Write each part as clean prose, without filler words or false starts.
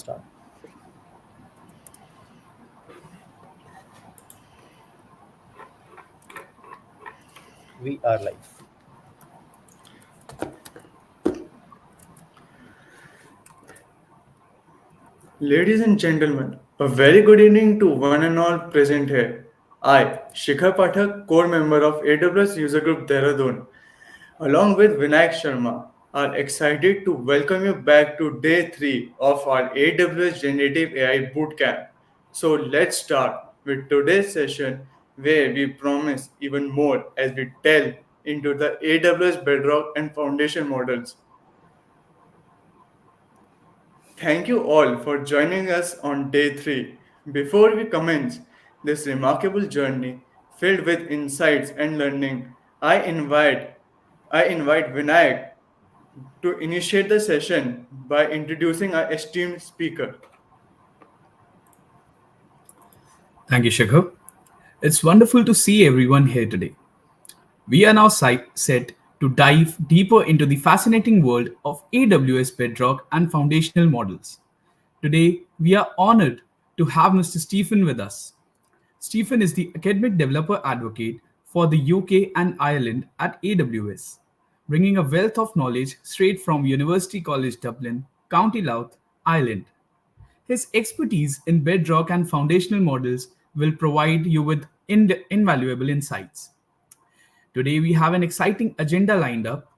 start. We are live. Ladies and gentlemen, a very good evening to one and all present here. I, Shikhar Pathak, core member of AWS User Group Dehradun, along with Vinayak Sharma, are excited to welcome you back to day 3 of our AWS Generative AI Bootcamp. So let's start with today's session where we promise even more as we delve into the AWS Bedrock and Foundation models. Thank you all for joining us on day 3. Before we commence this remarkable journey filled with insights and learning, I invite Vinayak to initiate the session by introducing our esteemed speaker. Thank you, Shikhar. It's wonderful to see everyone here today. We are now set to dive deeper into the fascinating world of AWS Bedrock and foundational models. Today, we are honored to have Mr. Stephen with us. Stephen is the academic developer advocate for the UK and Ireland at AWS, bringing a wealth of knowledge straight from University College Dublin, County Louth, Ireland. His expertise in bedrock and foundational models will provide you with invaluable insights. Today, we have an exciting agenda lined up.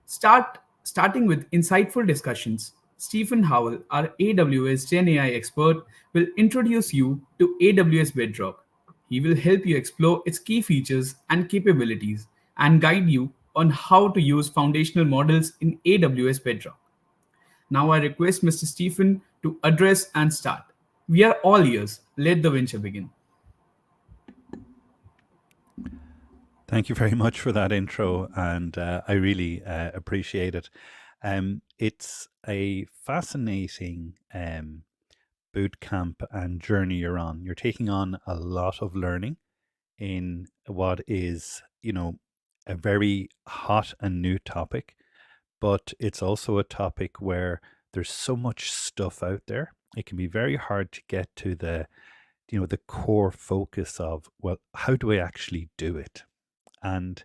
Starting with insightful discussions, Stephen Howell, our AWS GenAI expert, will introduce you to AWS Bedrock. He will help you explore its key features and capabilities and guide you on how to use foundational models in AWS Bedrock. Now I request Mr. Stephen to address and start. We are all ears. Let the venture begin. Thank you very much for that intro, and I really appreciate it. It's a fascinating boot camp and journey you're on. You're taking on a lot of learning in what is, a very hot and new topic, but it's also a topic where there's so much stuff out there. It can be very hard to get to the core focus of, well, how do I actually do it? And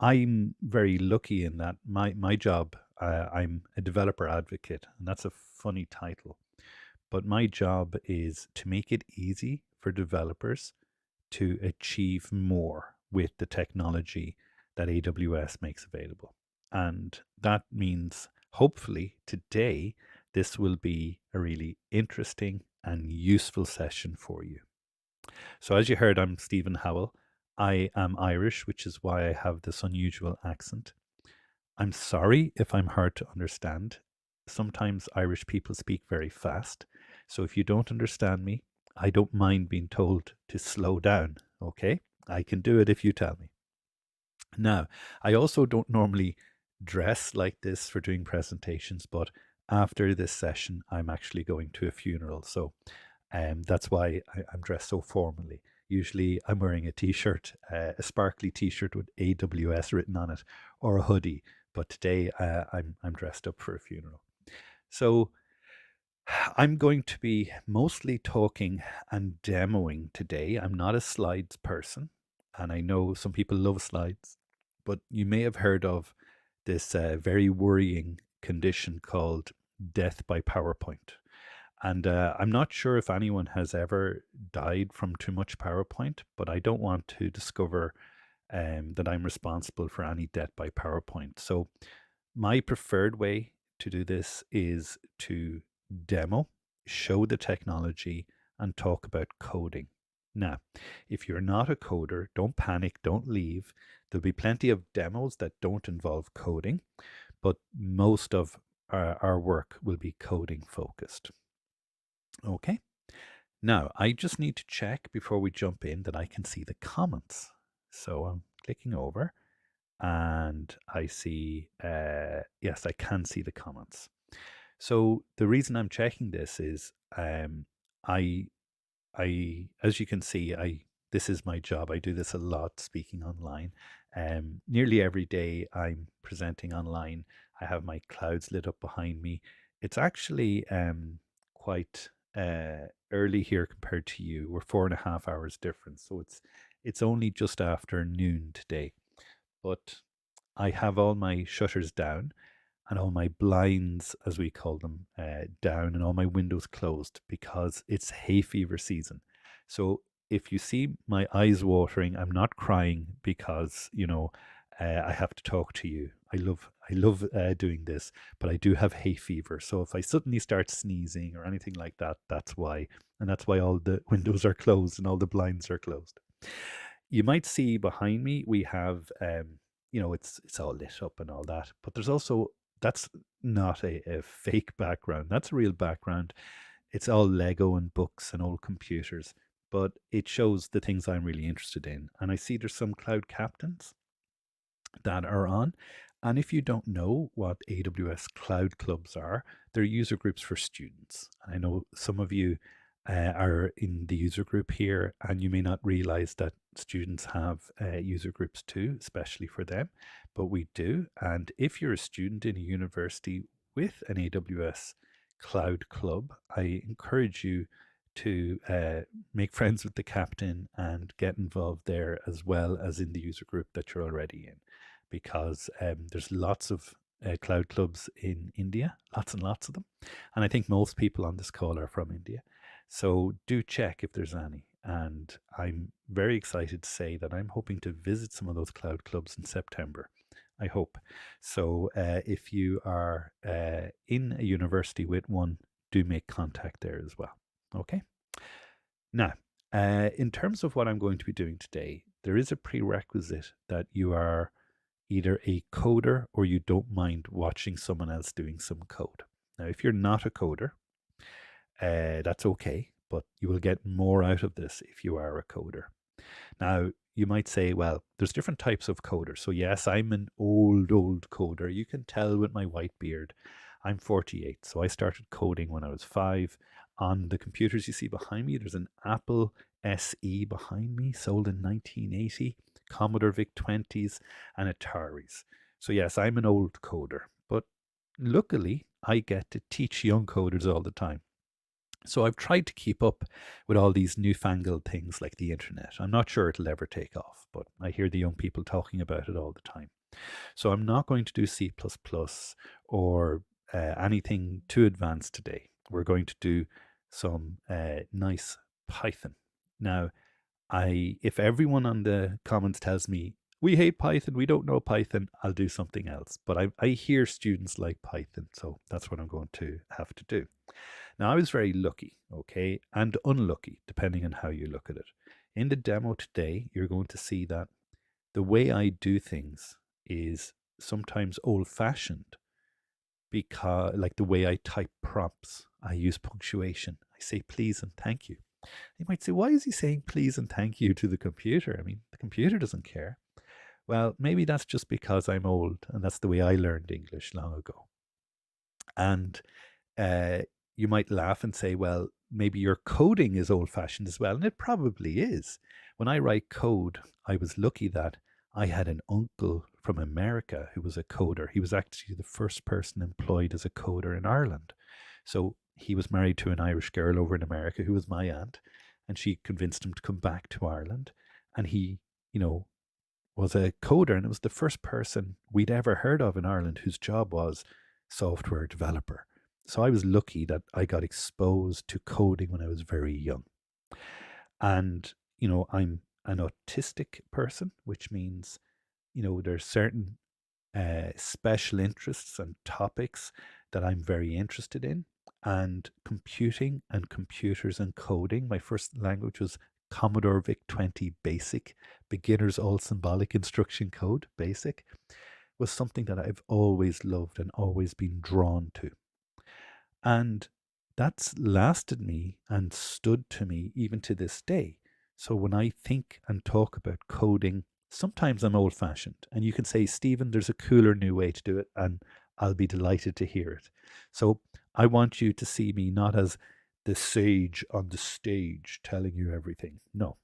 I'm very lucky in that my job, I'm a developer advocate, and that's a funny title. But my job is to make it easy for developers to achieve more with the technology that AWS makes available. And that means hopefully today this will be a really interesting and useful session for you. So, as you heard, I'm Stephen Howell. I am Irish, which is why I have this unusual accent. I'm sorry if I'm hard to understand. Sometimes Irish people speak very fast. So if you don't understand me, I don't mind being told to slow down, okay? I can do it if you tell me. Now, I also don't normally dress like this for doing presentations, but after this session, I'm actually going to a funeral. So that's why I'm dressed so formally. Usually I'm wearing a t-shirt, a sparkly t-shirt with AWS written on it, or a hoodie. But today I'm dressed up for a funeral. So I'm going to be mostly talking and demoing today. I'm not a slides person, and I know some people love slides, but you may have heard of this very worrying condition called death by PowerPoint. And I'm not sure if anyone has ever died from too much PowerPoint, but I don't want to discover that I'm responsible for any death by PowerPoint. So my preferred way to do this is to demo, show the technology, and talk about coding. Now, if you're not a coder, don't panic, don't leave. There'll be plenty of demos that don't involve coding, but most of our work will be coding focused. Okay. Now, I just need to check before we jump in that I can see the comments. So I'm clicking over and I see, yes, I can see the comments. So the reason I'm checking this is I, as you can see, this is my job. I do this a lot, speaking online. Nearly every day I'm presenting online. I have my clouds lit up behind me. It's actually quite early here compared to you. We're 4.5 hours difference, so it's only just after noon today. But I have all my shutters down and all my blinds, as we call them, down, and all my windows closed because it's hay fever season. So if you see my eyes watering, I'm not crying because I have to talk to you. I love doing this, but I do have hay fever. So if I suddenly start sneezing or anything like that, that's why, and that's why all the windows are closed and all the blinds are closed. You might see behind me we have it's all lit up and all that, but there's also that's not a fake background. That's a real background. It's all Lego and books and old computers, but it shows the things I'm really interested in. And I see there's some cloud captains that are on. And if you don't know what AWS Cloud Clubs are, they're user groups for students. And I know some of you are in the user group here, and you may not realize that students have user groups too, especially for them, but we do. And if you're a student in a university with an AWS Cloud Club, I encourage you to make friends with the captain and get involved there as well as in the user group that you're already in, because there's lots of cloud clubs in India, lots and lots of them. And I think most people on this call are from India. So do check if there's any. And I'm very excited to say that I'm hoping to visit some of those cloud clubs in September. I hope. So if you are in a university with one, do make contact there as well. Okay. Now, in terms of what I'm going to be doing today, there is a prerequisite that you are either a coder or you don't mind watching someone else doing some code. Now, if you're not a coder, that's okay, but you will get more out of this if you are a coder. Now, you might say, well, there's different types of coders. So yes, I'm an old coder. You can tell with my white beard. I'm 48, so I started coding when I was 5. On the computers you see behind me, there's an Apple SE behind me, sold in 1980, Commodore VIC-20s, and Ataris. So yes, I'm an old coder, but luckily I get to teach young coders all the time. So I've tried to keep up with all these newfangled things like the internet. I'm not sure it'll ever take off, but I hear the young people talking about it all the time. So I'm not going to do C++ or anything too advanced today. We're going to do some nice Python. Now, if everyone on the comments tells me, we hate Python, we don't know Python, I'll do something else. But I hear students like Python, so that's what I'm going to have to do. Now, I was very lucky, okay, and unlucky, depending on how you look at it. In the demo today, you're going to see that the way I do things is sometimes old-fashioned, because, like the way I type prompts, I use punctuation. I say please and thank you. You might say, why is he saying please and thank you to the computer? I mean, the computer doesn't care. Well, maybe that's just because I'm old, and that's the way I learned English long ago. And you might laugh and say, well, maybe your coding is old fashioned as well. And it probably is. When I write code, I was lucky that I had an uncle from America who was a coder. He was actually the first person employed as a coder in Ireland. So he was married to an Irish girl over in America who was my aunt, and she convinced him to come back to Ireland. And he, was a coder, and it was the first person we'd ever heard of in Ireland whose job was software developer. So I was lucky that I got exposed to coding when I was very young. And, I'm an autistic person, which means, there's certain special interests and topics that I'm very interested in. And computing and computers and coding, my first language was Commodore VIC-20 Basic, Beginner's All Symbolic Instruction Code, Basic, was something that I've always loved and always been drawn to. And that's lasted me and stood to me even to this day. So when I think and talk about coding, sometimes I'm old fashioned. And you can say, Stephen, there's a cooler new way to do it. And I'll be delighted to hear it. So I want you to see me not as the sage on the stage telling you everything. No,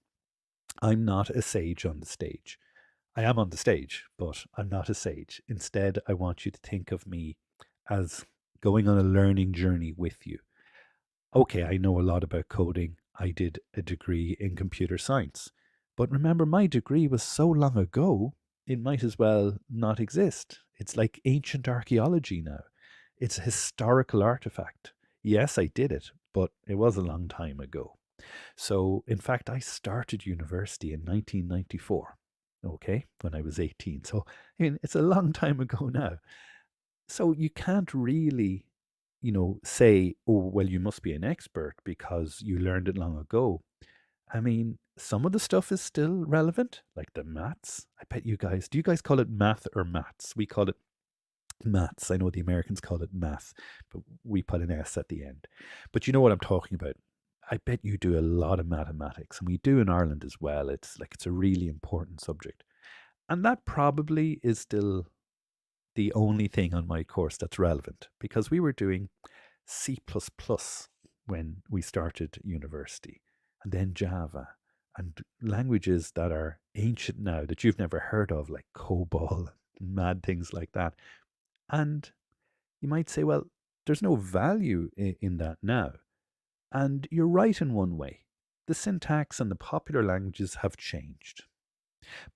I'm not a sage on the stage. I am on the stage, but I'm not a sage. Instead, I want you to think of me as going on a learning journey with you. okay, I know a lot about coding. I did a degree in computer science. But remember, my degree was so long ago, it might as well not exist. It's like ancient archaeology now. It's a historical artifact. Yes, I did it, but it was a long time ago. So, in fact, I started university in 1994, okay, when I was 18. So, I mean, it's a long time ago now. So, you can't really, say, oh, well, you must be an expert because you learned it long ago. I mean, some of the stuff is still relevant, like the maths. I bet you guys, do you guys call it math or maths? We call it maths. I know the Americans call it math, but we put an S at the end. But you know what I'm talking about. I bet you do a lot of mathematics, and we do in Ireland as well. It's a really important subject. And that probably is still the only thing on my course that's relevant because we were doing C++ when we started university, and then Java, and languages that are ancient now that you've never heard of, like COBOL, mad things like that. And you might say, well, there's no value in that now. And you're right in one way. The syntax and the popular languages have changed.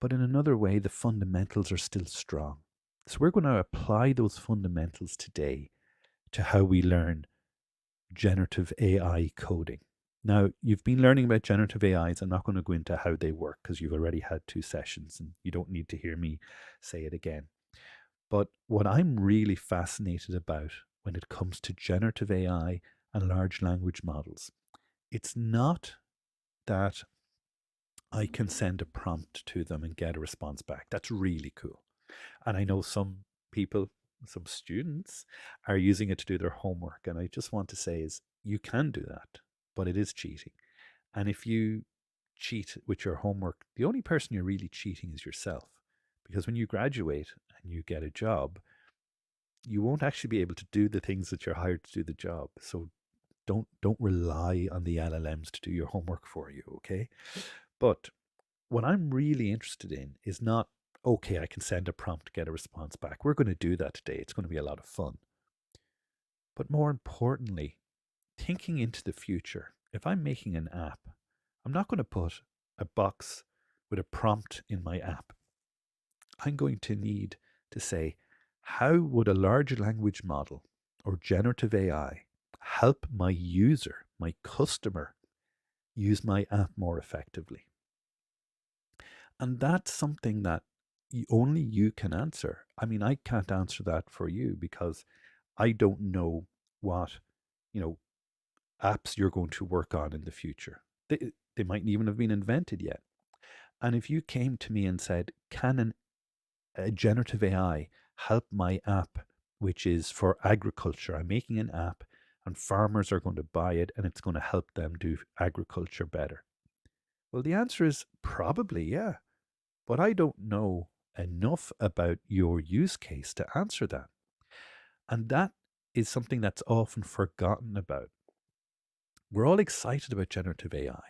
But in another way, the fundamentals are still strong. So we're going to apply those fundamentals today to how we learn generative AI coding. Now, you've been learning about generative AIs. I'm not going to go into how they work because you've already had 2 sessions and you don't need to hear me say it again. But what I'm really fascinated about when it comes to generative AI and large language models, it's not that I can send a prompt to them and get a response back. That's really cool. And I know some people, some students are using it to do their homework. And I just want to say is you can do that, but it is cheating. And if you cheat with your homework, the only person you're really cheating is yourself. Because when you graduate and you get a job, you won't actually be able to do the things that you're hired to do the job. So don't rely on the LLMs to do your homework for you, okay? But what I'm really interested in is not, okay, I can send a prompt, get a response back. We're going to do that today. It's going to be a lot of fun. But more importantly, thinking into the future, if I'm making an app, I'm not going to put a box with a prompt in my app. I'm going to need to say, how would a large language model or generative AI help my user, my customer, use my app more effectively? And that's something that only you can answer. I mean, I can't answer that for you because I don't know what, you know, apps you're going to work on in the future. They mightn't even have been invented yet. And if you came to me and said, can a generative AI help my app, which is for agriculture? I'm making an app and farmers are going to buy it and it's going to help them do agriculture better. Well, the answer is probably yeah, but I don't know enough about your use case to answer that. And that is something that's often forgotten about. We're all excited about generative AI,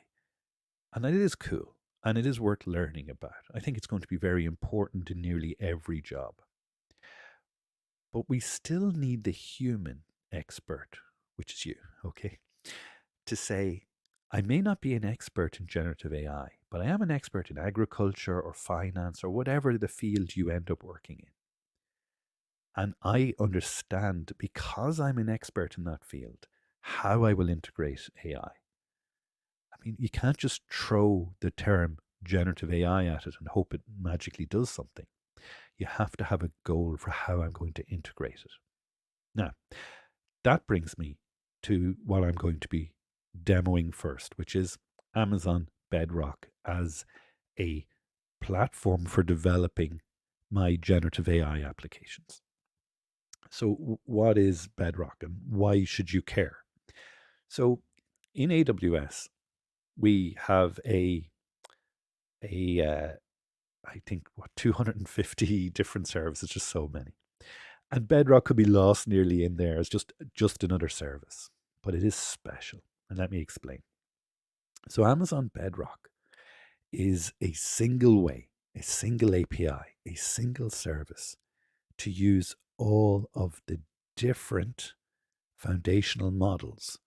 and it is cool and it is worth learning about. I think it's going to be very important in nearly every job. But we still need the human expert, which is you, okay, to say, I may not be an expert in generative AI, but I am an expert in agriculture or finance or whatever the field you end up working in. And I understand, because I'm an expert in that field, how I will integrate AI. I mean, you can't just throw the term generative AI at it and hope it magically does something. You have to have a goal for how I'm going to integrate it. Now, that brings me to what I'm going to be demoing first, which is Amazon Bedrock as a platform for developing my generative AI applications. So, what is Bedrock and why should you care? So, in AWS, we have a I think what 250 different services, just so many. And Bedrock could be lost nearly in there as just another service, but it is special. And let me explain. So Amazon Bedrock is a single way, a single API, a single service to use all of the different foundational models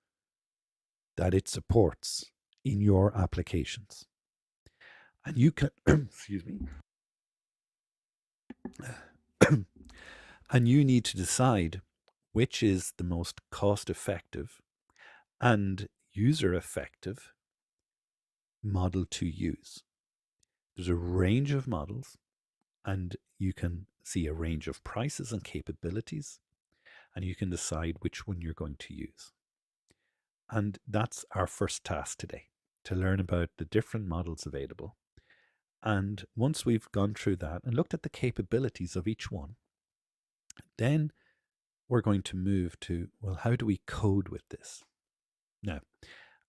that it supports in your applications. And you can, excuse me, and you need to decide which is the most cost effective and user effective model to use. There's a range of models, and you can see a range of prices and capabilities, and you can decide which one you're going to use. And that's our first task today, to learn about the different models available. And once we've gone through that and looked at the capabilities of each one, then we're going to move to, well, how do we code with this? Now,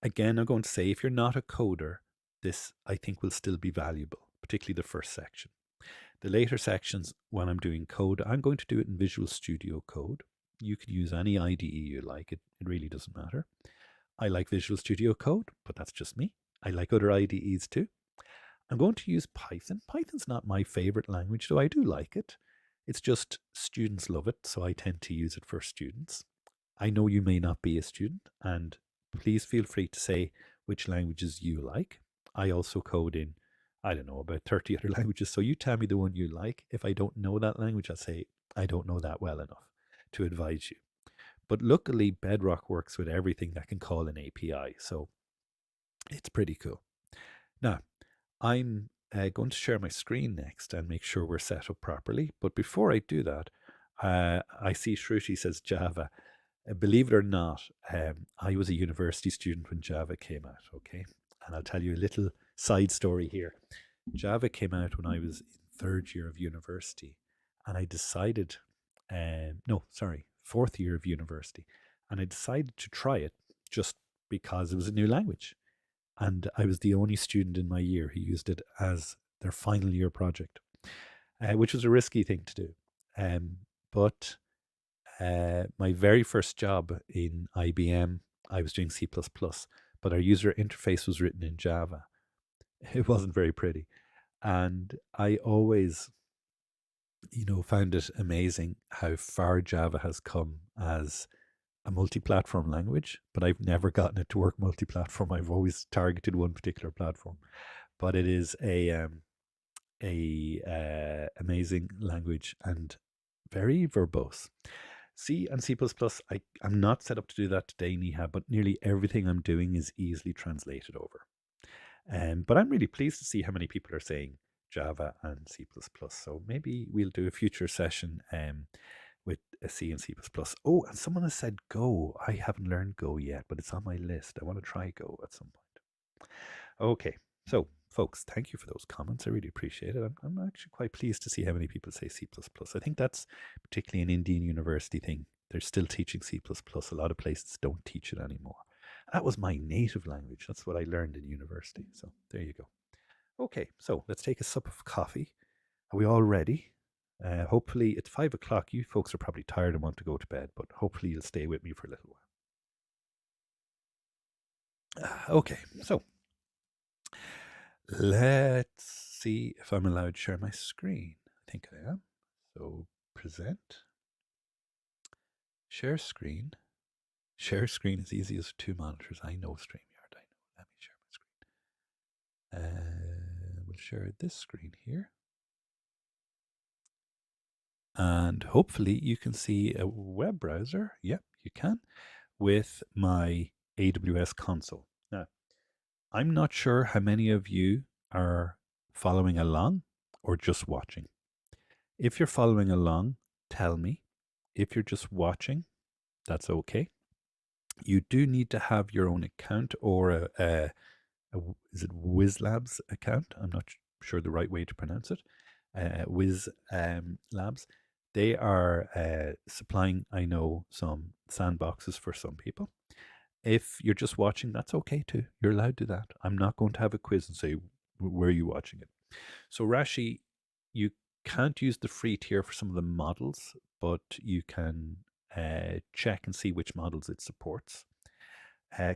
again, I'm going to say if you're not a coder, this I think will still be valuable, particularly the first section. The later sections, when I'm doing code, I'm going to do it in Visual Studio Code. You can use any IDE you like, it really doesn't matter. I like Visual Studio Code, but that's just me. I like other IDEs too. I'm going to use Python. Python's not my favorite language, though I do like it. It's just students love it, so I tend to use it for students. I know you may not be a student, and please feel free to say which languages you like. I also code in, I don't know, about 30 other languages, so you tell me the one you like. If I don't know that language, I'll say I don't know that well enough to advise you. But luckily, Bedrock works with everything that can call an API, so it's pretty cool. Now, I'm going to share my screen next and make sure we're set up properly. But before I do that, I see Shruti says Java. Believe it or not, I was a university student when Java came out, okay? And I'll tell you a little side story here. Java came out when I was in third year of university, and I decided, fourth year of university, and I decided to try it just because it was a new language. And I was the only student in my year who used it as their final year project, which was a risky thing to do. But my very first job in IBM, I was doing C++, but our user interface was written in Java. It wasn't very pretty. And I always, found it amazing how far Java has come as a multi-platform language, but I've never gotten it to work multi-platform. I've always targeted one particular platform. But it is a amazing language and very verbose. C and C++, I'm not set up to do that today, Neha, but nearly everything I'm doing is easily translated over. But I'm really pleased to see how many people are saying Java and C++. So maybe we'll do a future session with a C and C++. Oh, and someone has said Go. I haven't learned Go yet, but it's on my list. I want to try Go at some point. Okay, so folks, thank you for those comments. I really appreciate it. I'm actually quite pleased to see how many people say C++. I think that's particularly an Indian university thing. They're still teaching C++. A lot of places don't teach it anymore. That was my native language. That's what I learned in university. So there you go. Okay, so let's take a sup of coffee. Are we all ready? Hopefully, it's 5 o'clock. You folks are probably tired and want to go to bed, but hopefully you'll stay with me for a little while. Okay, so let's see if I'm allowed to share my screen. I think I am. So present, share screen. Share screen is easy as 2 monitors. I know StreamYard. I know. Let me share my screen. We'll share this screen here. And hopefully you can see a web browser. Yep, you can, with my AWS console. Now, I'm not sure how many of you are following along or just watching. If you're following along, tell me. If you're just watching, that's okay. You do need to have your own account or is it WizLabs account? I'm not sure the right way to pronounce it. Wiz Labs. They are supplying, I know, some sandboxes for some people. If you're just watching, that's okay too. You're allowed to do that. I'm not going to have a quiz and say, where are you watching it? So Rashi, you can't use the free tier for some of the models, but you can check and see which models it supports.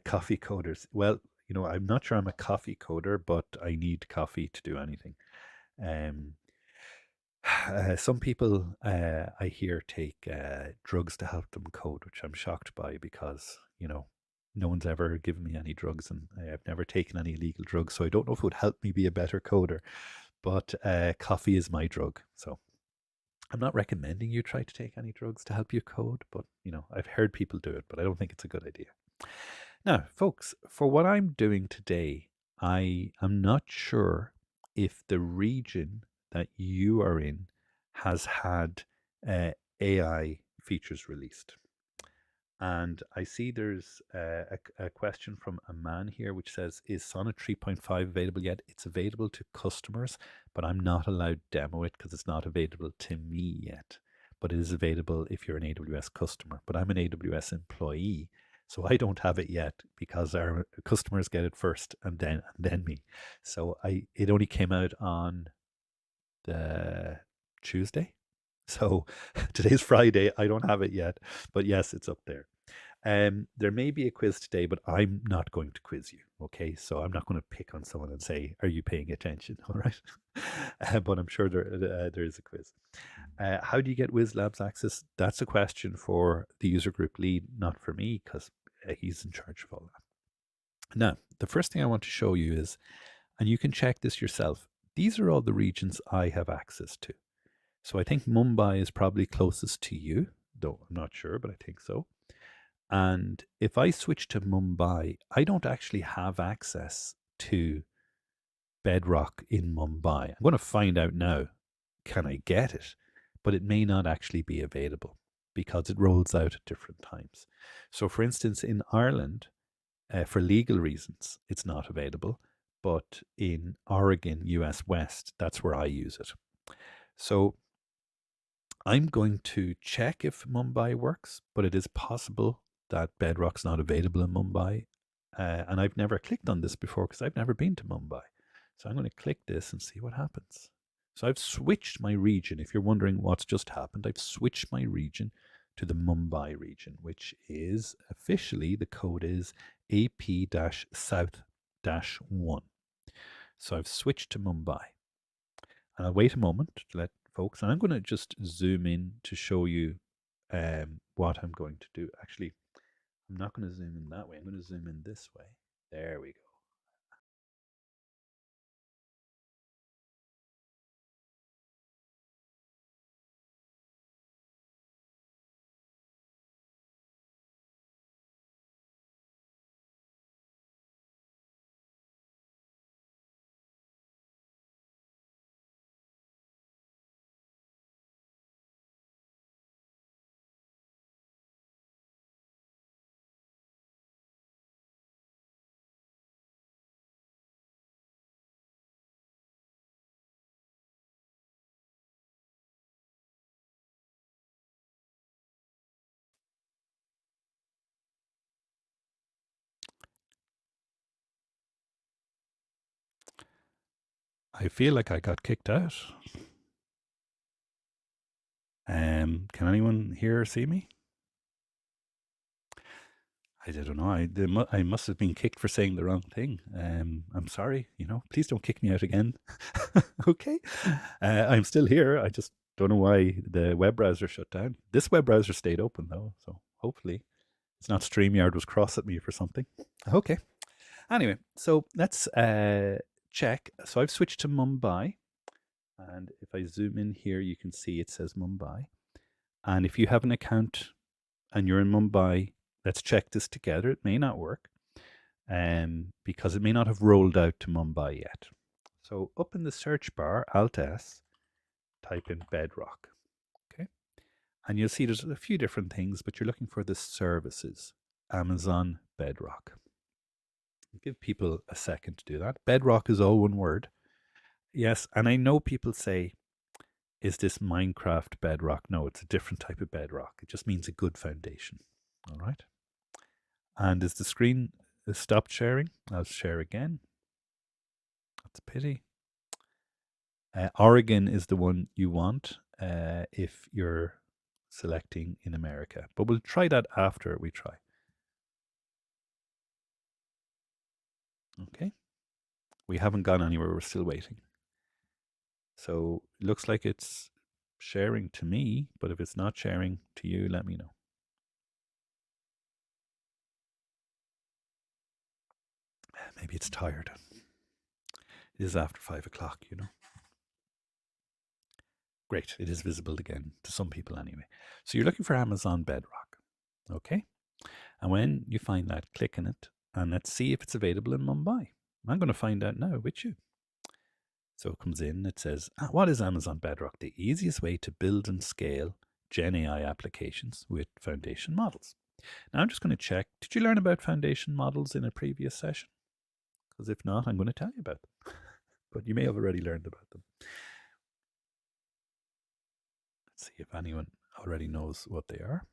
Coffee coders. Well, I'm not sure I'm a coffee coder, but I need coffee to do anything. Some people I hear take drugs to help them code, which I'm shocked by because, no one's ever given me any drugs, and I've never taken any illegal drugs, so I don't know if it would help me be a better coder. But coffee is my drug, so I'm not recommending you try to take any drugs to help you code. But I've heard people do it, but I don't think it's a good idea. Now, folks, for what I'm doing today, I am not sure if the region that you are in has had AI features released. And I see there's a question from a man here which says, is Sonnet 3.5 available yet? It's available to customers, but I'm not allowed to demo it because it's not available to me yet. But it is available if you're an AWS customer. But I'm an AWS employee, so I don't have it yet because our customers get it first and then me. So it only came out on the Tuesday. So today's Friday. I don't have it yet, but yes, it's up there. There may be a quiz today, but I'm not going to quiz you. Okay, so I'm not going to pick on someone and say, "Are you paying attention?" All right, but I'm sure there is a quiz. How do you get Wiz Labs access? That's a question for the user group lead, not for me, because he's in charge of all that. Now, the first thing I want to show you is, and you can check this yourself. These are all the regions I have access to. So I think Mumbai is probably closest to you, though I'm not sure, but I think so. And if I switch to Mumbai, I don't actually have access to Bedrock in Mumbai. I'm going to find out now, can I get it? But it may not actually be available because it rolls out at different times. So for instance, in Ireland, for legal reasons, it's not available. But in Oregon, US West, that's where I use it. So I'm going to check if Mumbai works, but it is possible that Bedrock's not available in Mumbai. And I've never clicked on this before because I've never been to Mumbai. So I'm going to click this and see what happens. So I've switched my region. If you're wondering what's just happened, I've switched my region to the Mumbai region, which is officially, the code is AP-South-1. So I've switched to Mumbai. And I'll wait a moment to let folks, and I'm going to just zoom in to show you what I'm going to do. Actually, I'm not going to zoom in that way. I'm going to zoom in this way. There we go. I feel like I got kicked out. Can anyone hear or see me? I don't know. I must have been kicked for saying the wrong thing. I'm sorry. Please don't kick me out again. Okay. I'm still here. I just don't know why the web browser shut down. This web browser stayed open though, so hopefully it's not StreamYard was cross at me for something. Okay. Anyway, so let's check. So I've switched to Mumbai, and if I zoom in here, you can see it says Mumbai. And if you have an account and you're in Mumbai, let's check this together. It may not work because it may not have rolled out to Mumbai yet. So up in the search bar, Alt S, type in Bedrock. Okay. And you'll see there's a few different things, but you're looking for the services, Amazon Bedrock. Give people a second to do that. Bedrock is all one word. Yes, and I know people say, is this Minecraft Bedrock? No, it's a different type of bedrock. It just means a good foundation. All right. And is the screen stopped sharing? I'll share again. That's a pity. Oregon is the one you want if you're selecting in America. But we'll try that after we try. Okay. We haven't gone anywhere. We're still waiting. So it looks like it's sharing to me, but if it's not sharing to you, let me know. Maybe it's tired. It is after 5 o'clock, Great. It is visible again to some people anyway. So you're looking for Amazon Bedrock. Okay. And when you find that, click on it and let's see if it's available in Mumbai. I'm going to find out now with you. So it comes in, it says, what is Amazon Bedrock? The easiest way to build and scale GenAI applications with foundation models. Now I'm just going to check, did you learn about foundation models in a previous session? Because if not, I'm going to tell you about them. But you may have already learned about them. Let's see if anyone already knows what they are.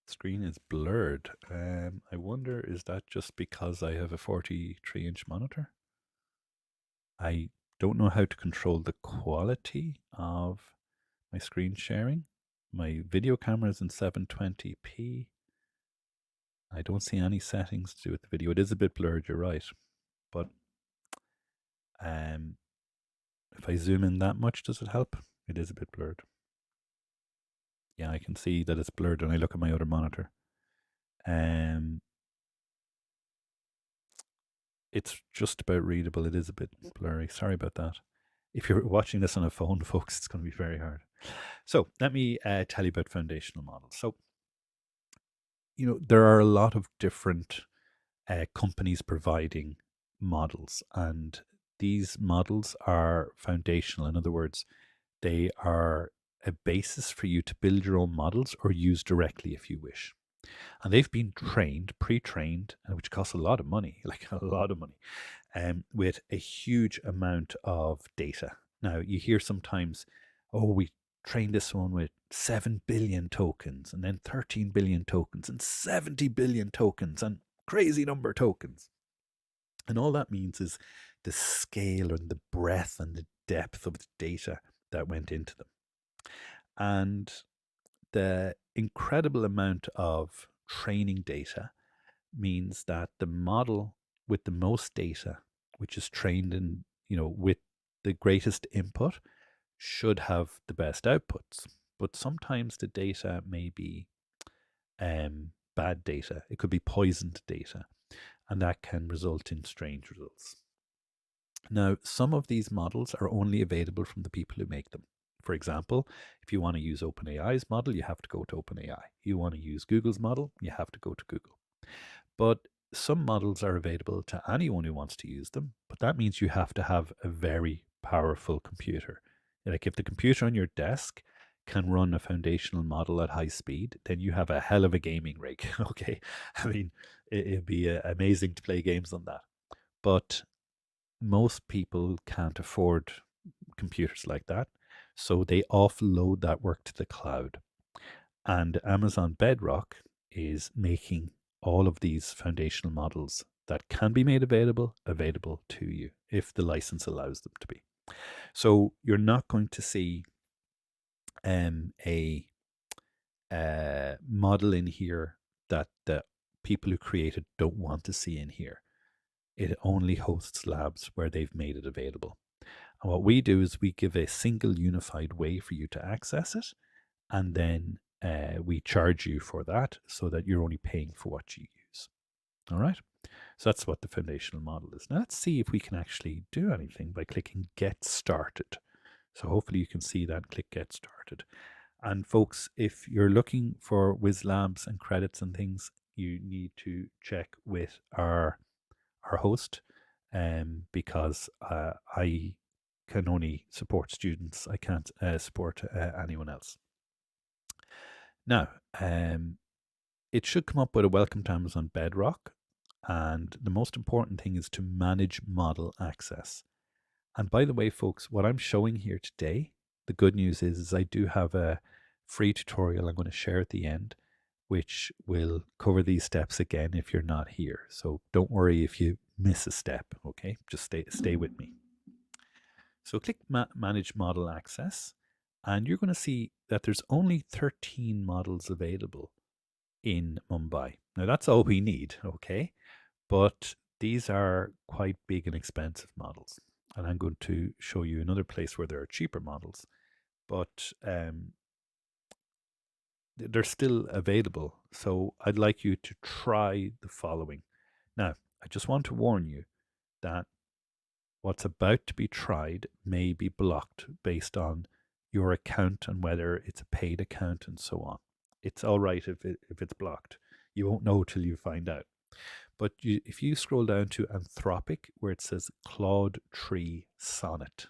Screen is blurred. I wonder, is that just because I have a 43-inch monitor? I don't know how to control the quality of my screen sharing. My video camera is in 720p. I don't see any settings to do with the video. It is a bit blurred, you're right. But if I zoom in that much, does it help? It is a bit blurred. Yeah, I can see that it's blurred when I look at my other monitor. It's just about readable. It is a bit blurry. Sorry about that. If you're watching this on a phone, folks, it's going to be very hard. So let me tell you about foundational models. So, there are a lot of different companies providing models, and these models are foundational. In other words, they are a basis for you to build your own models or use directly if you wish. And they've been trained, pre-trained, which costs a lot of money, like a lot of money, with a huge amount of data. Now, you hear sometimes, oh, we trained this one with 7 billion tokens, and then 13 billion tokens, and 70 billion tokens, and crazy number tokens. And all that means is the scale and the breadth and the depth of the data that went into them. And the incredible amount of training data means that the model with the most data, which is trained in, with the greatest input, should have the best outputs. But sometimes the data may be bad data. It could be poisoned data, and that can result in strange results. Now, some of these models are only available from the people who make them. For example, if you want to use OpenAI's model, you have to go to OpenAI. You want to use Google's model, you have to go to Google. But some models are available to anyone who wants to use them, but that means you have to have a very powerful computer. Like if the computer on your desk can run a foundational model at high speed, then you have a hell of a gaming rig. Okay. I mean, it'd be amazing to play games on that. But most people can't afford computers like that. So they offload that work to the cloud. And Amazon Bedrock is making all of these foundational models that can be made available to you if the license allows them to be. So you're not going to see a model in here that the people who created don't want to see in here. It only hosts labs where they've made it available. And what we do is we give a single unified way for you to access it, and then we charge you for that so that you're only paying for what you use. All right. So that's what the foundational model is. Now let's see if we can actually do anything by clicking Get Started. So hopefully you can see that, click Get Started. And folks, if you're looking for Wiz Labs and credits and things, you need to check with our host, because I can only support students. I can't support anyone else. Now, it should come up with a welcome to Amazon Bedrock. And the most important thing is to manage model access. And by the way, folks, what I'm showing here today, the good news is I do have a free tutorial I'm going to share at the end, which will cover these steps again if you're not here. So don't worry if you miss a step, okay? Just stay with me. So click Manage Model Access, and you're going to see that there's only 13 models available in Mumbai. Now that's all we need, okay? But these are quite big and expensive models. And I'm going to show you another place where there are cheaper models. But they're still available. So I'd like you to try the following. Now, I just want to warn you that what's about to be tried may be blocked based on your account and whether it's a paid account and so on. It's all right if it's blocked. You won't know till you find out. But if you scroll down to Anthropic, where it says Claude Tree Sonnet,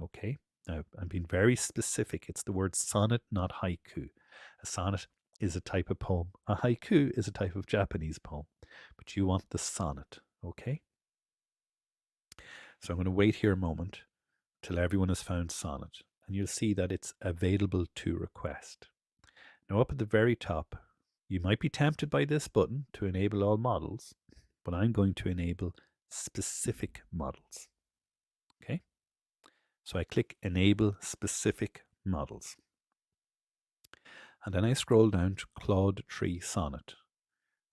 okay? Now, I'm being very specific. It's the word sonnet, not haiku. A sonnet is a type of poem. A haiku is a type of Japanese poem. But you want the sonnet, okay? So I'm going to wait here a moment till everyone has found sonnet, and you'll see that it's available to request. Now, up at the very top, you might be tempted by this button to enable all models, but I'm going to enable specific models. Okay? So I click Enable Specific Models. And then I scroll down to Claude Tree Sonnet.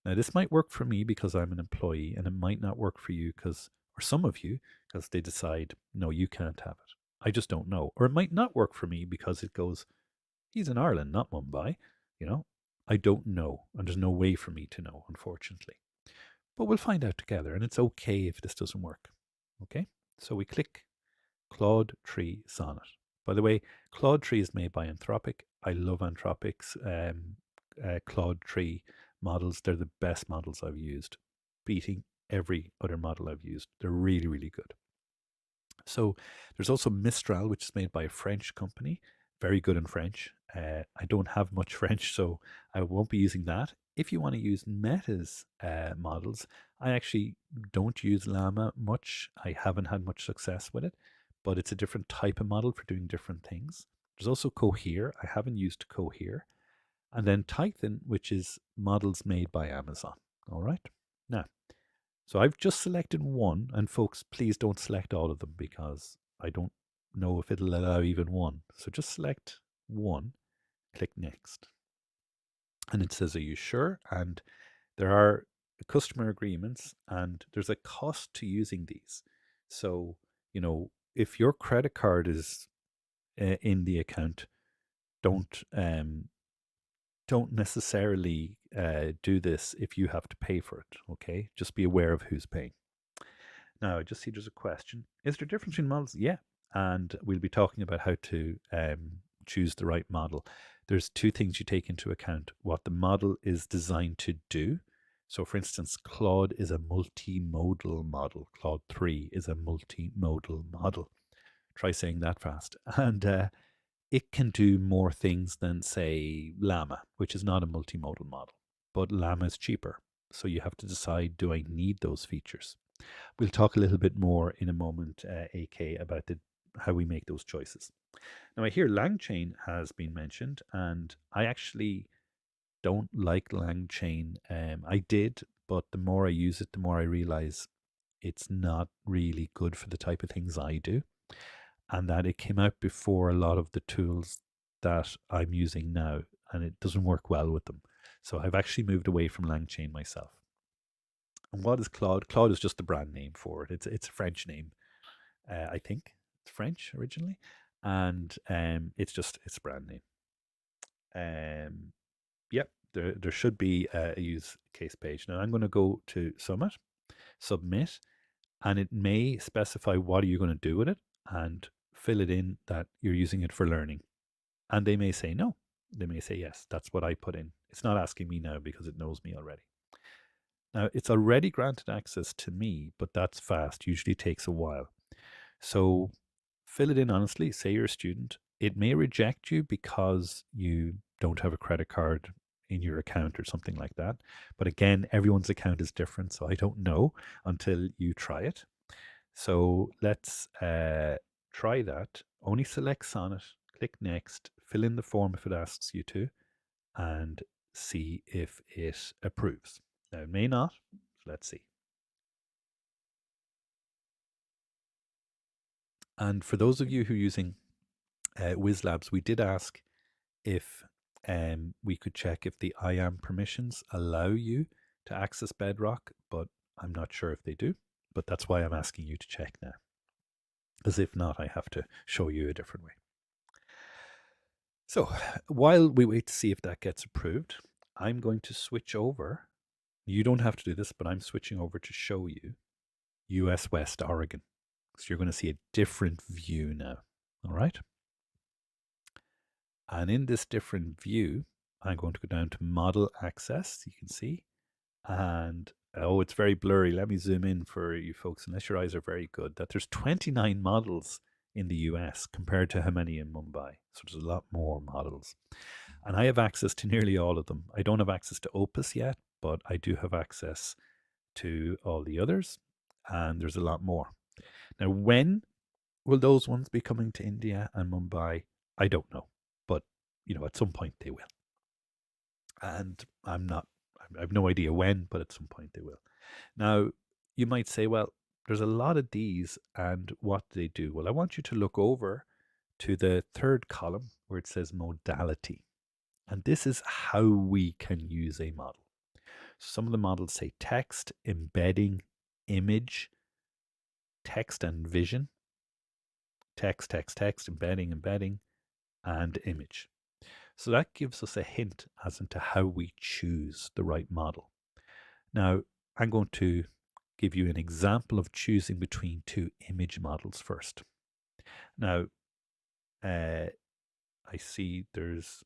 Now, this might work for me because I'm an employee, and it might not work for you because, or some of you, because they decide, no, you can't have it. I just don't know. Or it might not work for me because it goes, he's in Ireland, not Mumbai. You know, I don't know, and there's no way for me to know, unfortunately. But we'll find out together, and it's okay if this doesn't work. Okay, so we click Claude Tree Sonnet. By the way, Claude Tree is made by Anthropic. I love Anthropic's Claude Tree models. They're the best models I've used, beating every other model I've used. They're really, really good. So there's also Mistral, which is made by a French company, very good in French. I don't have much French, so I won't be using that. If you want to use Meta's models, I actually don't use Llama much. I haven't had much success with it, but it's a different type of model for doing different things. There's also Cohere. I haven't used Cohere. And then Titan, which is models made by Amazon. All right. Now, so I've just selected one, and folks, please don't select all of them because I don't know if it'll allow even one. So just select one, click Next. And it says, are you sure? And there are customer agreements, and there's a cost to using these. So, you know, if your credit card is in the account, don't necessarily do this if you have to pay for it. Okay, just be aware of who's paying. Now, I just see there's a question. Is there a difference between models? Yeah, and we'll be talking about how to choose the right model. There's two things you take into account: what the model is designed to do. So, for instance, Claude is a multimodal model. Claude 3 is a multimodal model. Try saying that fast. And it can do more things than, say, Llama, which is not a multimodal model. But Llama is cheaper. So you have to decide, do I need those features? We'll talk a little bit more in a moment, AK, about how we make those choices. Now, I hear LangChain has been mentioned, and I actually don't like LangChain. I did, but the more I use it, the more I realize it's not really good for the type of things I do, and that it came out before a lot of the tools that I'm using now, and it doesn't work well with them. So I've actually moved away from LangChain myself. And what is Claude? Claude is just the brand name for it. It's a French name, I think. It's French originally, and it's a brand name. Yep, there should be a use case page. Now I'm going to go to submit, and it may specify what are you going to do with it, and fill it in that you're using it for learning. And they may say no. They may say yes. That's what I put in. It's not asking me now because it knows me already. Now, it's already granted access to me, but that's fast. Usually takes a while. So fill it in honestly. Say you're a student. It may reject you because you don't have a credit card in your account or something like that. But again, everyone's account is different, so I don't know until you try it. So let's try that. Only select Sonnet, click Next, fill in the form if it asks you to, and see if it approves. Now, it may not, so let's see. And for those of you who are using WizLabs, we did ask if we could check if the IAM permissions allow you to access Bedrock, but I'm not sure if they do. But that's why I'm asking you to check now. As if not, I have to show you a different way. So while we wait to see if that gets approved, I'm going to switch over. You don't have to do this, but I'm switching over to show you US West Oregon. So you're going to see a different view now. All right. And in this different view, I'm going to go down to model access. You can see, and oh, it's very blurry. Let me zoom in for you folks, unless your eyes are very good, that there's 29 models in the US compared to how many in Mumbai. So there's a lot more models. And I have access to nearly all of them. I don't have access to Opus yet, but I do have access to all the others. And there's a lot more. Now, when will those ones be coming to India and Mumbai? I don't know. But, at some point they will. And I have no idea when, but at some point they will. Now, you might say, well, there's a lot of these, and what do they do? Well, I want you to look over to the third column where it says modality. And this is how we can use a model. Some of the models say text, embedding, image, text and vision, text, embedding, and image. So that gives us a hint as into how we choose the right model. Now, I'm going to give you an example of choosing between two image models first. Now, I see there's,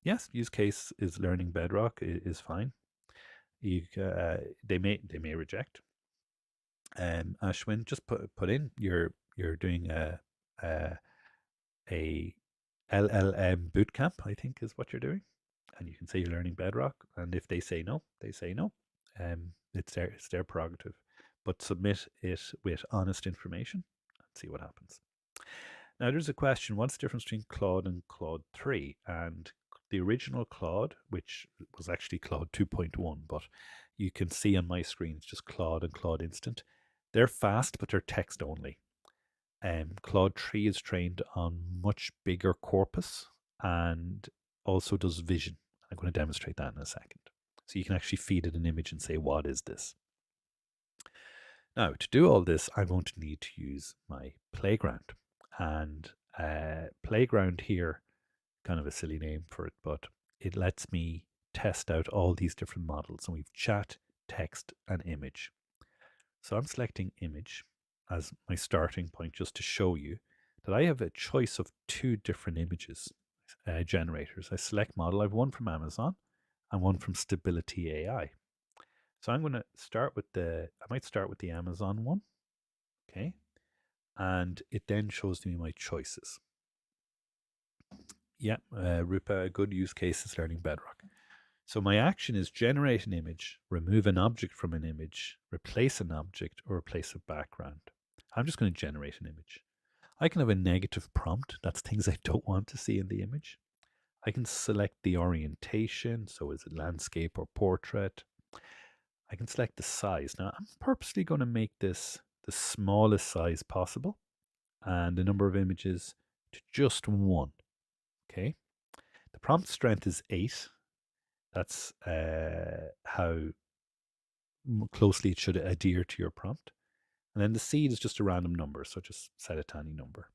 yes, use case is learning Bedrock is fine. They may reject. Ashwin, just put in you're doing a LLM bootcamp, I think is what you're doing, and you can say you're learning Bedrock. And if they say no, they say no. It's their prerogative, but submit it with honest information and see what happens. Now, there's a question: what's the difference between Claude and Claude 3? And the original Claude, which was actually Claude 2.1, but you can see on my screen it's just Claude and Claude Instant. They're fast, but they're text only. Claude 3 is trained on much bigger corpus and also does vision. I'm going to demonstrate that in a second. So you can actually feed it an image and say, what is this? Now, to do all this, I'm going to need to use my playground. And playground here, kind of a silly name for it, but it lets me test out all these different models. And we've chat, text, and image. So I'm selecting image as my starting point just to show you that I have a choice of two different images generators. I select model. I have one from Amazon and one from Stability AI. So I'm going to start with I might start with the Amazon one. Okay. And it then shows me my choices. Yeah, Rupa, good use case is learning Bedrock. So my action is generate an image, remove an object from an image, replace an object, or replace a background. I'm just going to generate an image. I can have a negative prompt. That's things I don't want to see in the image. I can select the orientation. So is it landscape or portrait? I can select the size. Now I'm purposely going to make this the smallest size possible and the number of images to just one. Okay. The prompt strength is 8. That's how closely it should adhere to your prompt. And then the seed is just a random number, so just set a tiny number.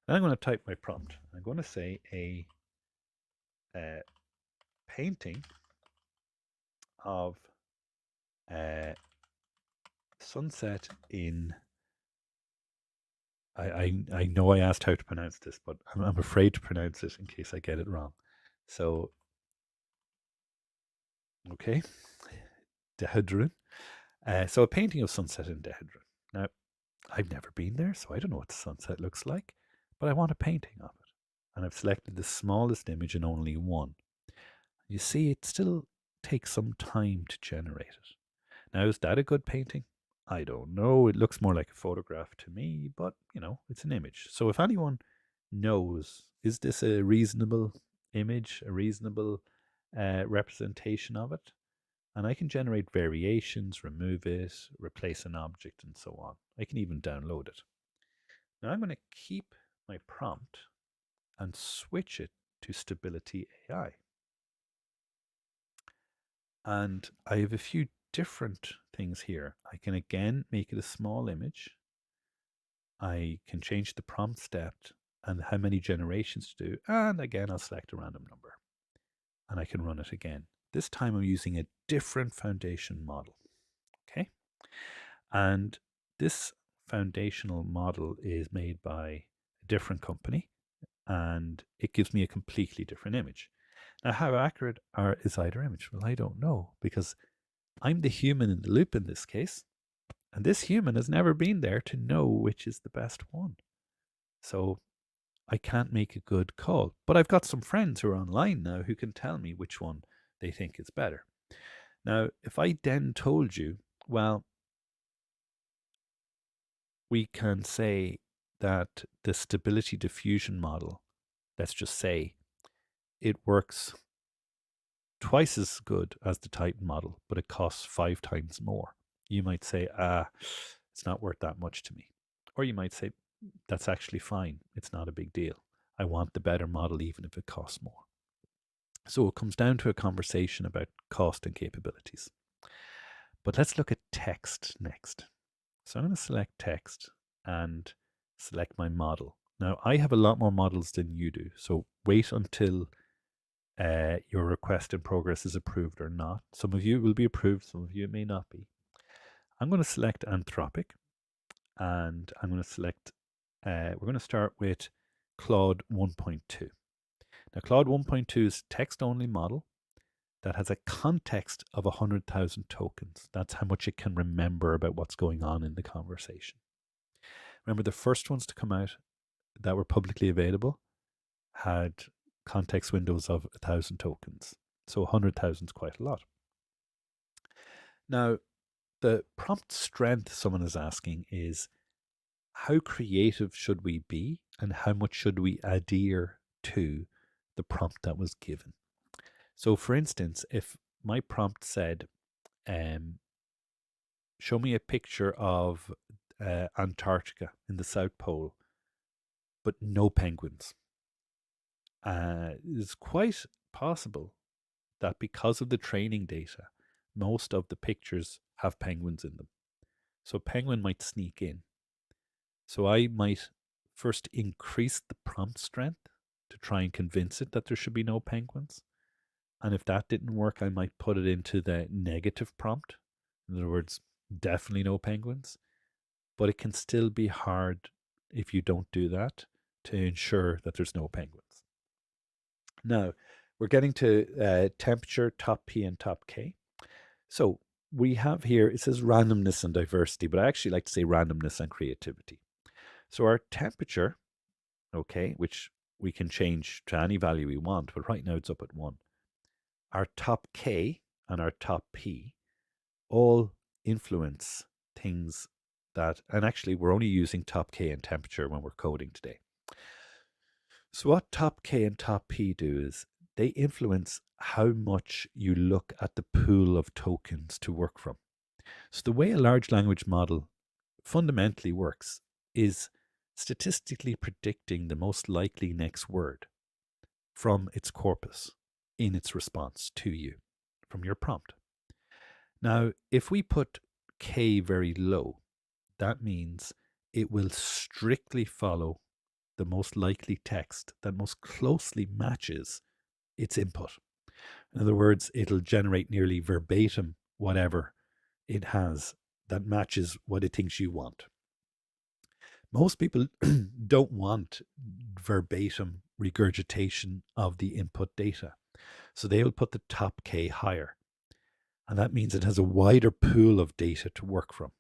Then I'm going to type my prompt. I'm going to say a painting of sunset in. I know I asked how to pronounce this, but I'm afraid to pronounce it in case I get it wrong. So, okay, Dehradun. So a painting of sunset in Dehradun. Now, I've never been there, so I don't know what the sunset looks like, but I want a painting of it. And I've selected the smallest image and only one. You see, it still takes some time to generate it. Now, is that a good painting? I don't know. It looks more like a photograph to me, but, it's an image. So if anyone knows, is this a reasonable image, a reasonable representation of it? And I can generate variations, remove it, replace an object, and so on. I can even download it. Now I'm going to keep my prompt and switch it to Stability AI. And I have a few different things here. I can again make it a small image. I can change the prompt step and how many generations to do. And again, I'll select a random number and I can run it again. This time I'm using a different foundation model. Okay. And this foundational model is made by a different company and it gives me a completely different image. Now, how accurate is either image? Well, I don't know because I'm the human in the loop in this case. And this human has never been there to know which is the best one. So I can't make a good call. But I've got some friends who are online now who can tell me which one they think is better. Now, if I then told you, well, we can say that the stability diffusion model, let's just say, it works twice as good as the Titan model, but it costs 5 times more. You might say, it's not worth that much to me. Or you might say, that's actually fine. It's not a big deal. I want the better model, even if it costs more. So it comes down to a conversation about cost and capabilities. But let's look at text next. So I'm going to select text and select my model. Now, I have a lot more models than you do. So wait until your request in progress is approved or not. Some of you will be approved, some of you it may not be. I'm going to select Anthropic and I'm going to select, we're going to start with Claude 1.2. Now, Claude 1.2 is a text-only model that has a context of 100,000 tokens. That's how much it can remember about what's going on in the conversation. Remember, the first ones to come out that were publicly available had context windows of 1,000 tokens. So 100,000 is quite a lot. Now, the prompt strength someone is asking is, how creative should we be and how much should we adhere to the prompt that was given? So for instance, if my prompt said, show me a picture of Antarctica in the South Pole, but no penguins, it's quite possible that because of the training data, most of the pictures have penguins in them. So penguin might sneak in. So I might first increase the prompt strength to try and convince it that there should be no penguins. And if that didn't work, I might put it into the negative prompt. In other words, definitely no penguins. But it can still be hard if you don't do that to ensure that there's no penguins. Now, we're getting to temperature, top P and top K. So we have here, it says randomness and diversity, but I actually like to say randomness and creativity. So our temperature, okay, which we can change to any value we want, but right now it's up at 1. Our top K and our top P all influence things that, and actually we're only using top K and temperature when we're coding today. So what top K and top P do is they influence how much you look at the pool of tokens to work from. So the way a large language model fundamentally works is statistically predicting the most likely next word from its corpus in its response to you from your prompt. Now, if we put K very low, that means it will strictly follow the most likely text that most closely matches its input. In other words, it'll generate nearly verbatim whatever it has that matches what it thinks you want. Most people don't want verbatim regurgitation of the input data. So they will put the top K higher. And that means it has a wider pool of data to work from.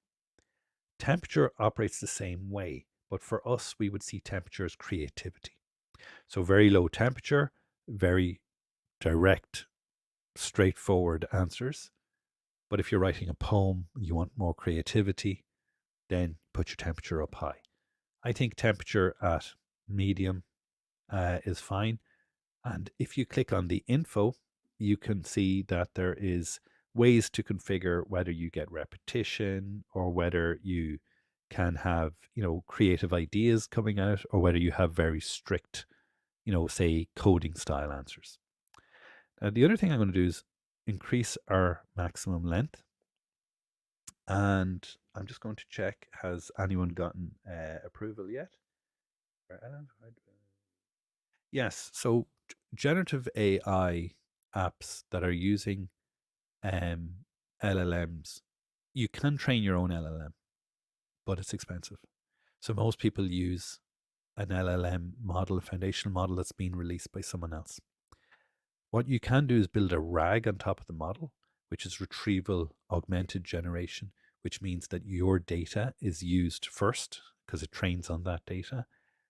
Temperature operates the same way, but for us, we would see temperature as creativity. So very low temperature, very direct, straightforward answers. But if you're writing a poem, you want more creativity, then put your temperature up high. I think temperature at medium is fine. And if you click on the info, you can see that there is ways to configure whether you get repetition or whether you can have, creative ideas coming out or whether you have very strict, say coding style answers. The other thing I'm going to do is increase our maximum length. And I'm just going to check, has anyone gotten approval yet? Yes. So generative AI apps that are using LLMs, you can train your own LLM, but it's expensive. So most people use an LLM model, a foundational model that's been released by someone else. What you can do is build a RAG on top of the model, which is retrieval augmented generation, which means that your data is used first because it trains on that data,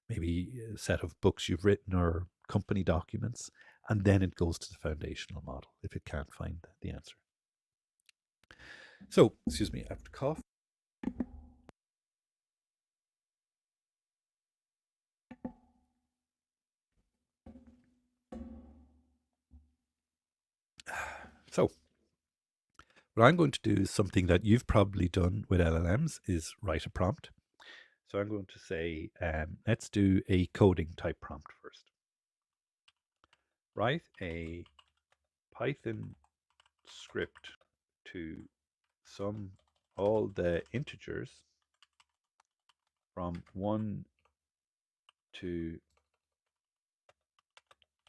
maybe a set of books you've written or company documents, and then it goes to the foundational model if it can't find the answer. So, excuse me, I have to cough. So, what I'm going to do is something that you've probably done with LLMs is write a prompt. So I'm going to say, let's do a coding type prompt first. Write a Python script to sum all the integers from 1 to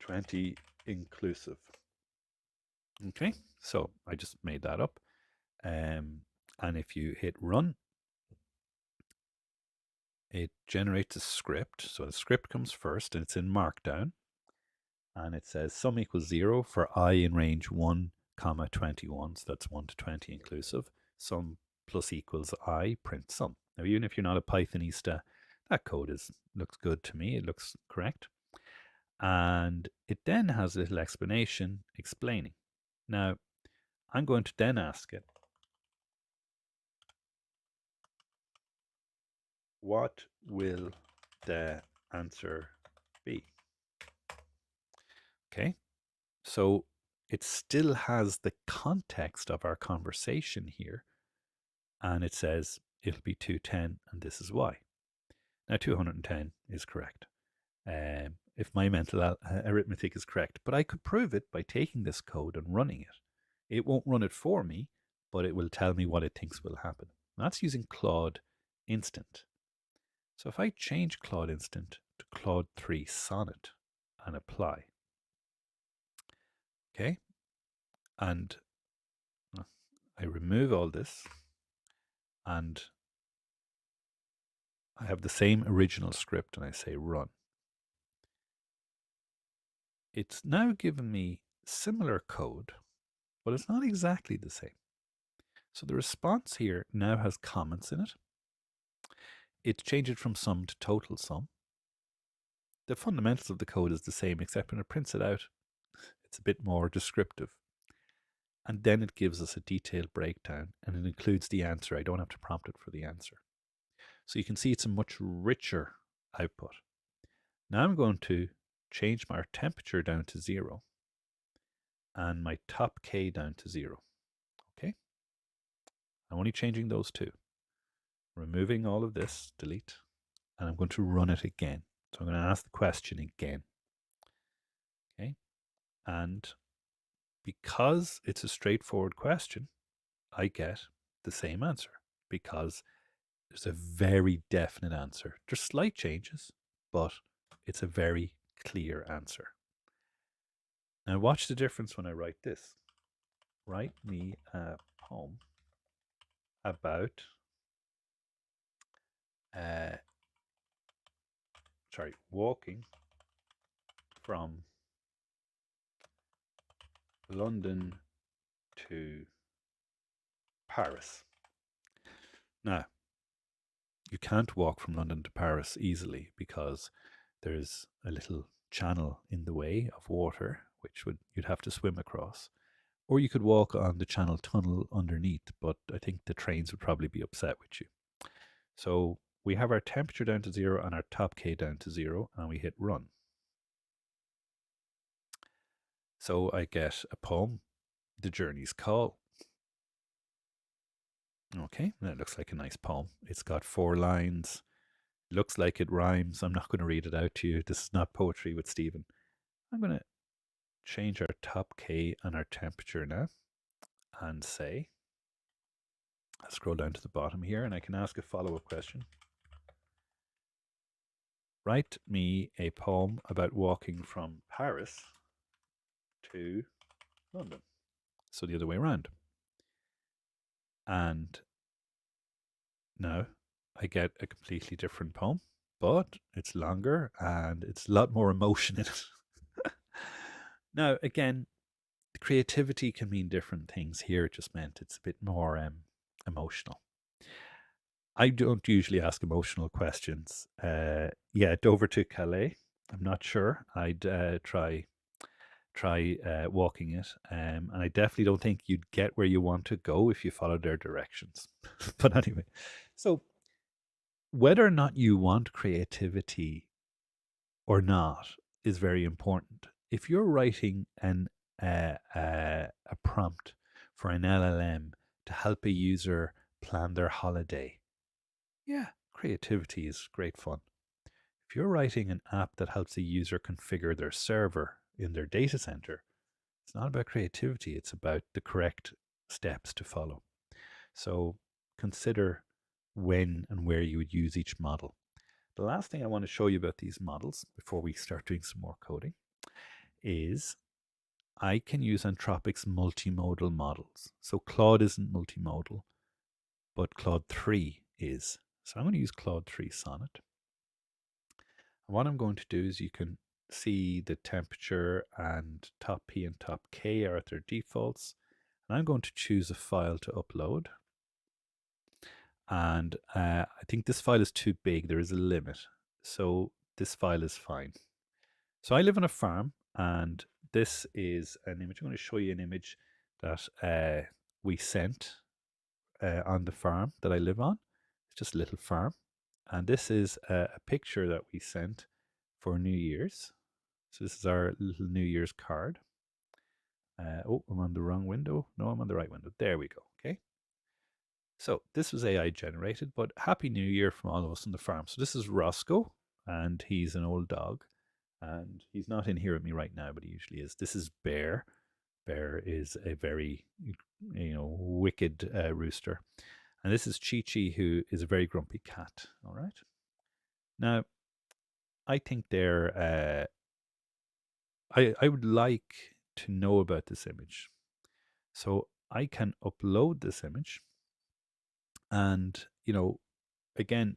20 inclusive. Okay, so I just made that up. And if you hit run, it generates a script. So the script comes first and it's in Markdown. And it says sum equals 0 for I in range 1, comma 21. So that's 1 to 20 inclusive. Sum plus equals I, print sum. Now, even if you're not a Pythonista, that code looks good to me. It looks correct. And it then has a little explanation explaining. Now, I'm going to then ask it, what will the answer be? Okay, so it still has the context of our conversation here. And it says it'll be 210 and this is why. Now 210 is correct. If my mental arithmetic is correct, but I could prove it by taking this code and running it. It won't run it for me, but it will tell me what it thinks will happen. And that's using Claude Instant. So if I change Claude Instant to Claude 3 Sonnet and apply, okay, and I remove all this and I have the same original script and I say run. It's now given me similar code, but it's not exactly the same. So the response here now has comments in it. It's changed it from sum to total sum. The fundamentals of the code is the same, except when it prints it out, it's a bit more descriptive. And then it gives us a detailed breakdown and it includes the answer. I don't have to prompt it for the answer. So you can see it's a much richer output. Now I'm going to change my temperature down to 0 and my top K down to 0. Okay. I'm only changing those two. Removing all of this, delete, and I'm going to run it again. So I'm going to ask the question again. Okay. And because it's a straightforward question, I get the same answer because there's a very definite answer. There's slight changes, but it's a very clear answer. Now watch the difference when I write this. Write me a poem about walking from London to Paris. Now, you can't walk from London to Paris easily because there's a little channel in the way of water, which you'd have to swim across. Or you could walk on the channel tunnel underneath, but I think the trains would probably be upset with you. So we have our temperature down to 0 and our top K down to 0, and we hit run. So I get a poem, The Journey's Call. Okay, that looks like a nice poem. It's got 4 lines. Looks like it rhymes. I'm not going to read it out to you. This is not poetry with Stephen. I'm going to change our top K and our temperature now and say, I'll scroll down to the bottom here and I can ask a follow-up question. write me a poem about walking from Paris to London. So the other way around. And now I get a completely different poem, but it's longer and it's a lot more emotion in it. Now, again, creativity can mean different things. Here, it just meant it's a bit more emotional. I don't usually ask emotional questions. Yeah, Dover to Calais. I'm not sure. I'd try walking it, and I definitely don't think you'd get where you want to go if you follow their directions. But anyway, so whether or not you want creativity or not is very important. If you're writing a prompt for an LLM to help a user plan their holiday, yeah, creativity is great fun. If you're writing an app that helps a user configure their server in their data center, it's not about creativity, it's about the correct steps to follow. So consider when and where you would use each model. The last thing I want to show you about these models before we start doing some more coding is I can use Anthropic's multimodal models. So Claude isn't multimodal, but Claude 3 is. So I'm going to use Claude 3 Sonnet. And what I'm going to do is you can see the temperature and top P and top K are at their defaults. And I'm going to choose a file to upload. And I think this file is too big. There is a limit. So this file is fine. So I live on a farm, and this is an image. I'm going to show you an image that we sent on the farm that I live on. It's just a little farm. And this is a picture that we sent for New Year's. So this is our little New Year's card. Oh, I'm on the wrong window. No, I'm on the right window. There we go. Okay. So this was AI generated, but Happy New Year from all of us on the farm. So this is Roscoe, and he's an old dog. And he's not in here with me right now, but he usually is. This is Bear. Bear is a very, wicked rooster. And this is Chi Chi, who is a very grumpy cat. All right. Now, I think they're. I would like to know about this image, so I can upload this image, and again,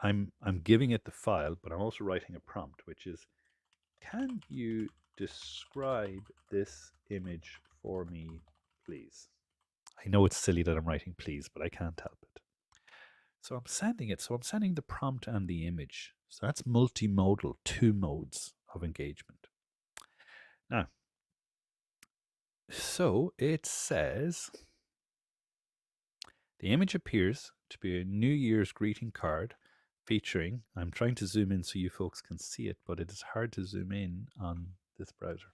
I'm giving it the file, but I'm also writing a prompt, which is, can you describe this image for me, please? I know it's silly that I'm writing please, but I can't help it. So I'm sending it. So I'm sending the prompt and the image. So that's multimodal, 2 modes of engagement. Now, so it says the image appears to be a New Year's greeting card featuring, I'm trying to zoom in so you folks can see it, but it is hard to zoom in on this browser.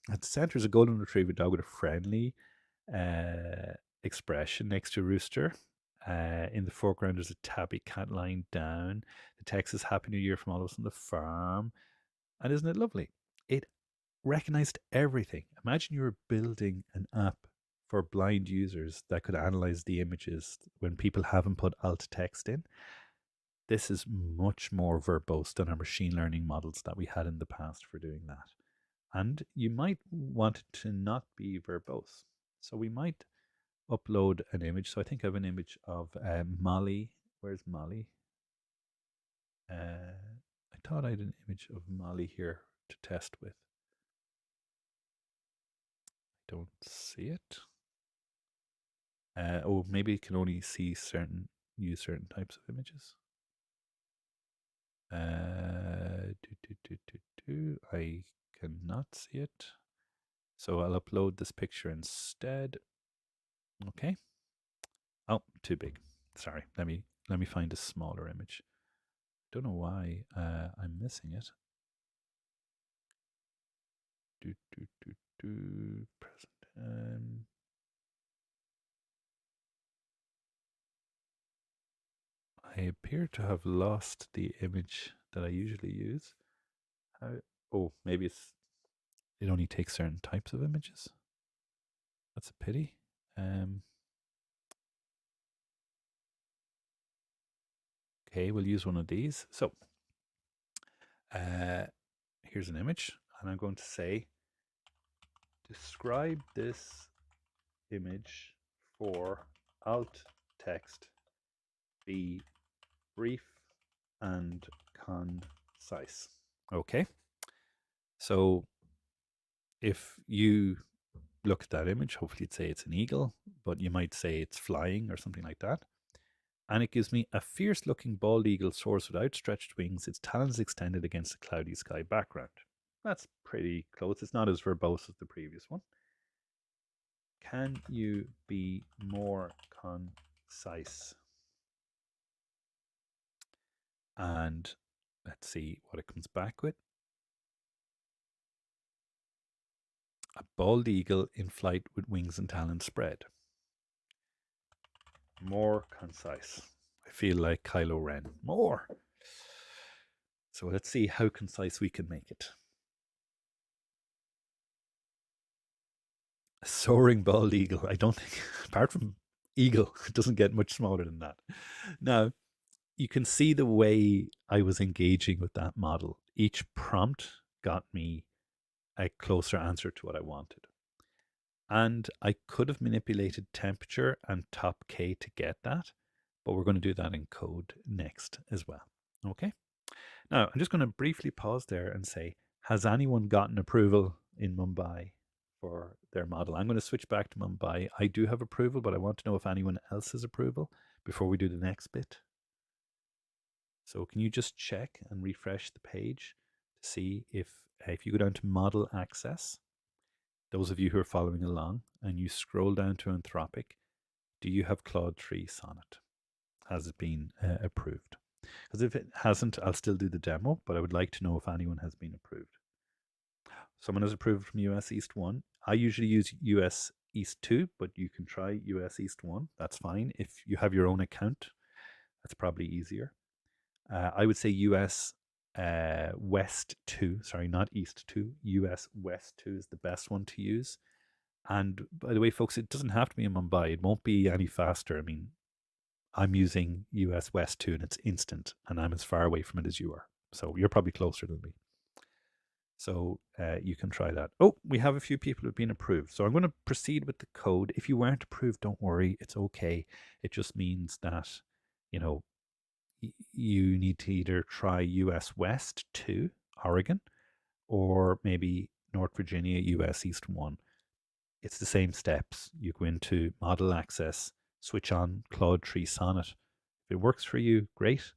At the center is a golden retriever dog with a friendly expression next to a rooster. In the foreground, there's a tabby cat lying down. The text is Happy New Year from all of us on the farm. And isn't it lovely? It recognized everything. Imagine you were building an app for blind users that could analyze the images when people haven't put alt text in. This is much more verbose than our machine learning models that we had in the past for doing that. And you might want it to not be verbose. So we might upload an image. So I think I have an image of Molly. Where's Molly? I thought I had an image of Molly here to test with. I don't see it. Oh, maybe it can only use certain types of images. I cannot see it. So I'll upload this picture instead. Okay. Oh, too big. Sorry. Let me find a smaller image. Don't know why I'm missing it. Present. I appear to have lost the image that I usually use. Oh, maybe it only takes certain types of images. That's a pity. Okay, we'll use one of these. So here's an image, and I'm going to say, describe this image for alt text, be brief and concise. Okay, so if you look at that image, hopefully you'd say it's an eagle, but you might say it's flying or something like that. And it gives me a fierce looking bald eagle soars with outstretched wings, its talons extended against a cloudy sky background. That's pretty close. It's not as verbose as the previous one. Can you be more concise? And let's see what it comes back with. A bald eagle in flight with wings and talons spread. More concise. I feel like Kylo Ren. More. So let's see how concise we can make it. A soaring bald eagle. I don't think, apart from eagle, it doesn't get much smaller than that. Now, you can see the way I was engaging with that model. Each prompt got me a closer answer to what I wanted. And I could have manipulated temperature and top K to get that, but we're going to do that in code next as well. Okay. Now, I'm just going to briefly pause there and say, has anyone gotten approval in Mumbai for their model? I'm going to switch back to Mumbai. I do have approval, but I want to know if anyone else has approval before we do the next bit. So can you just check and refresh the page to see if you go down to model access, those of you who are following along, and you scroll down to Anthropic, do you have Claude 3 Sonnet? Has it been approved? Because if it hasn't, I'll still do the demo, but I would like to know if anyone has been approved. Someone has approved from US East 1. I usually use US East 2, but you can try US East 1. That's fine. If you have your own account, that's probably easier. I would say US West 2, sorry, not East 2. US West 2 is the best one to use. And by the way, folks, it doesn't have to be in Mumbai. It won't be any faster. I mean, I'm using US West 2 and it's instant, and I'm as far away from it as you are. So you're probably closer than me. So you can try that. Oh, we have a few people who've been approved. So I'm going to proceed with the code. If you weren't approved, don't worry. It's okay. It just means that, you know, you need to either try US West 2, Oregon, or maybe North Virginia, US East 1. It's the same steps. You go into model access, switch on Claude 3 Sonnet. If it works for you, great. If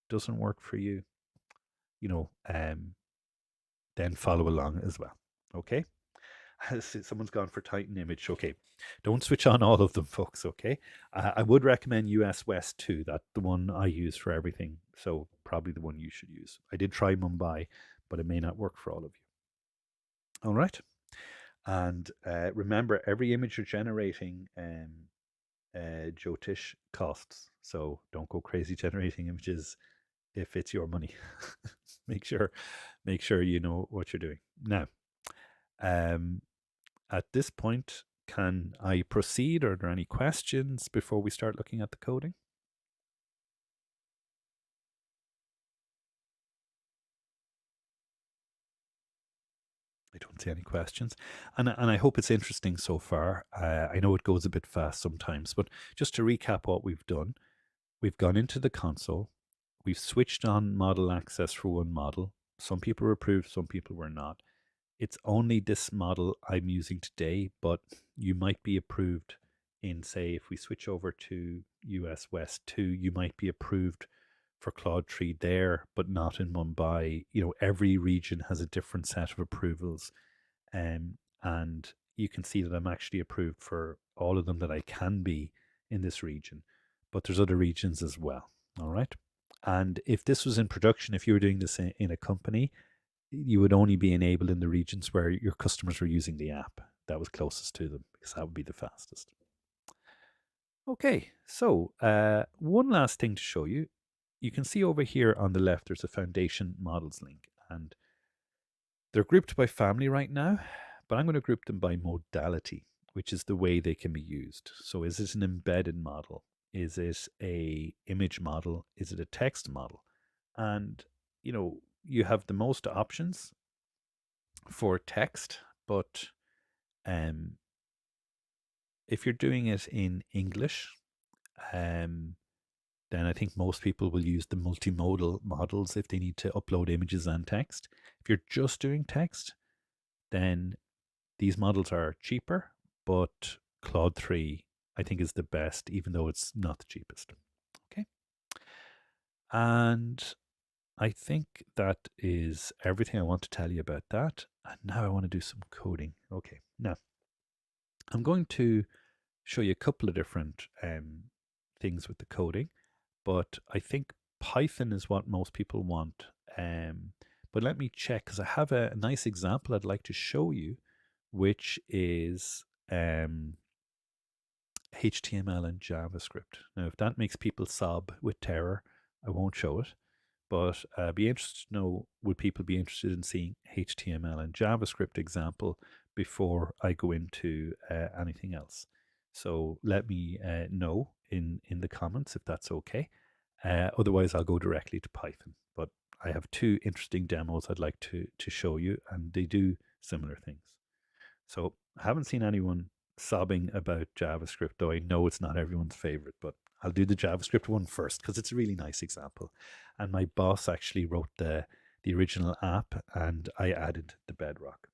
it doesn't work for you, you know, then follow along as well. Okay. Someone's gone for Titan image. Okay. Don't switch on all of them, folks. Okay. I would recommend US West 2. That's the one I use for everything. So probably the one you should use. I did try Mumbai, but it may not work for all of you. All right. And remember, every image you're generating, Jyotish, costs. So don't go crazy generating images if it's your money. make sure you know what you're doing. Now, at this point, can I proceed? Are there any questions before we start looking at the coding? I don't see any questions. And I hope it's interesting so far. I know it goes a bit fast sometimes, but just to recap what we've done, we've gone into the console. We've switched on model access for one model. Some people were approved, some people were not. It's only this model I'm using today, but you might be approved in, say, if we switch over to US West 2, you might be approved for Claude 3 there, but not in Mumbai. You know, every region has a different set of approvals. And you can see that I'm actually approved for all of them that I can be in this region, but there's other regions as well. All right. And if this was in production, if you were doing this in a company, you would only be enabled in the regions where your customers were using the app that was closest to them, because that would be the fastest. Okay, so one last thing to show you. You can see over here on the left, there's a foundation models link, and they're grouped by family right now, but I'm going to group them by modality, which is the way they can be used. So is it an embedded model? Is it a image model? Is it a text model? And you have the most options for text, but um, if you're doing it in English, um, then I think most people will use the multimodal models if they need to upload images and text. If you're just doing text, then these models are cheaper, but Claude 3, I think, is the best, even though it's not the cheapest. Okay. And I think that is everything I want to tell you about that. And now I want to do some coding. Okay. Now, I'm going to show you a couple of different things with the coding, but I think Python is what most people want. But let me check because I have a nice example I'd like to show you, which is HTML and JavaScript. Now, if that makes people sob with terror, I won't show it. But be interested to know, would people be interested in seeing HTML and JavaScript example before I go into anything else? So let me know in the comments if that's okay. Otherwise, I'll go directly to Python. But I have two interesting demos I'd like to show you, and they do similar things. So I haven't seen anyone sobbing about JavaScript, though I know it's not everyone's favorite, but I'll do the JavaScript one first because it's a really nice example. And my boss actually wrote the original app, and I added the bedrock.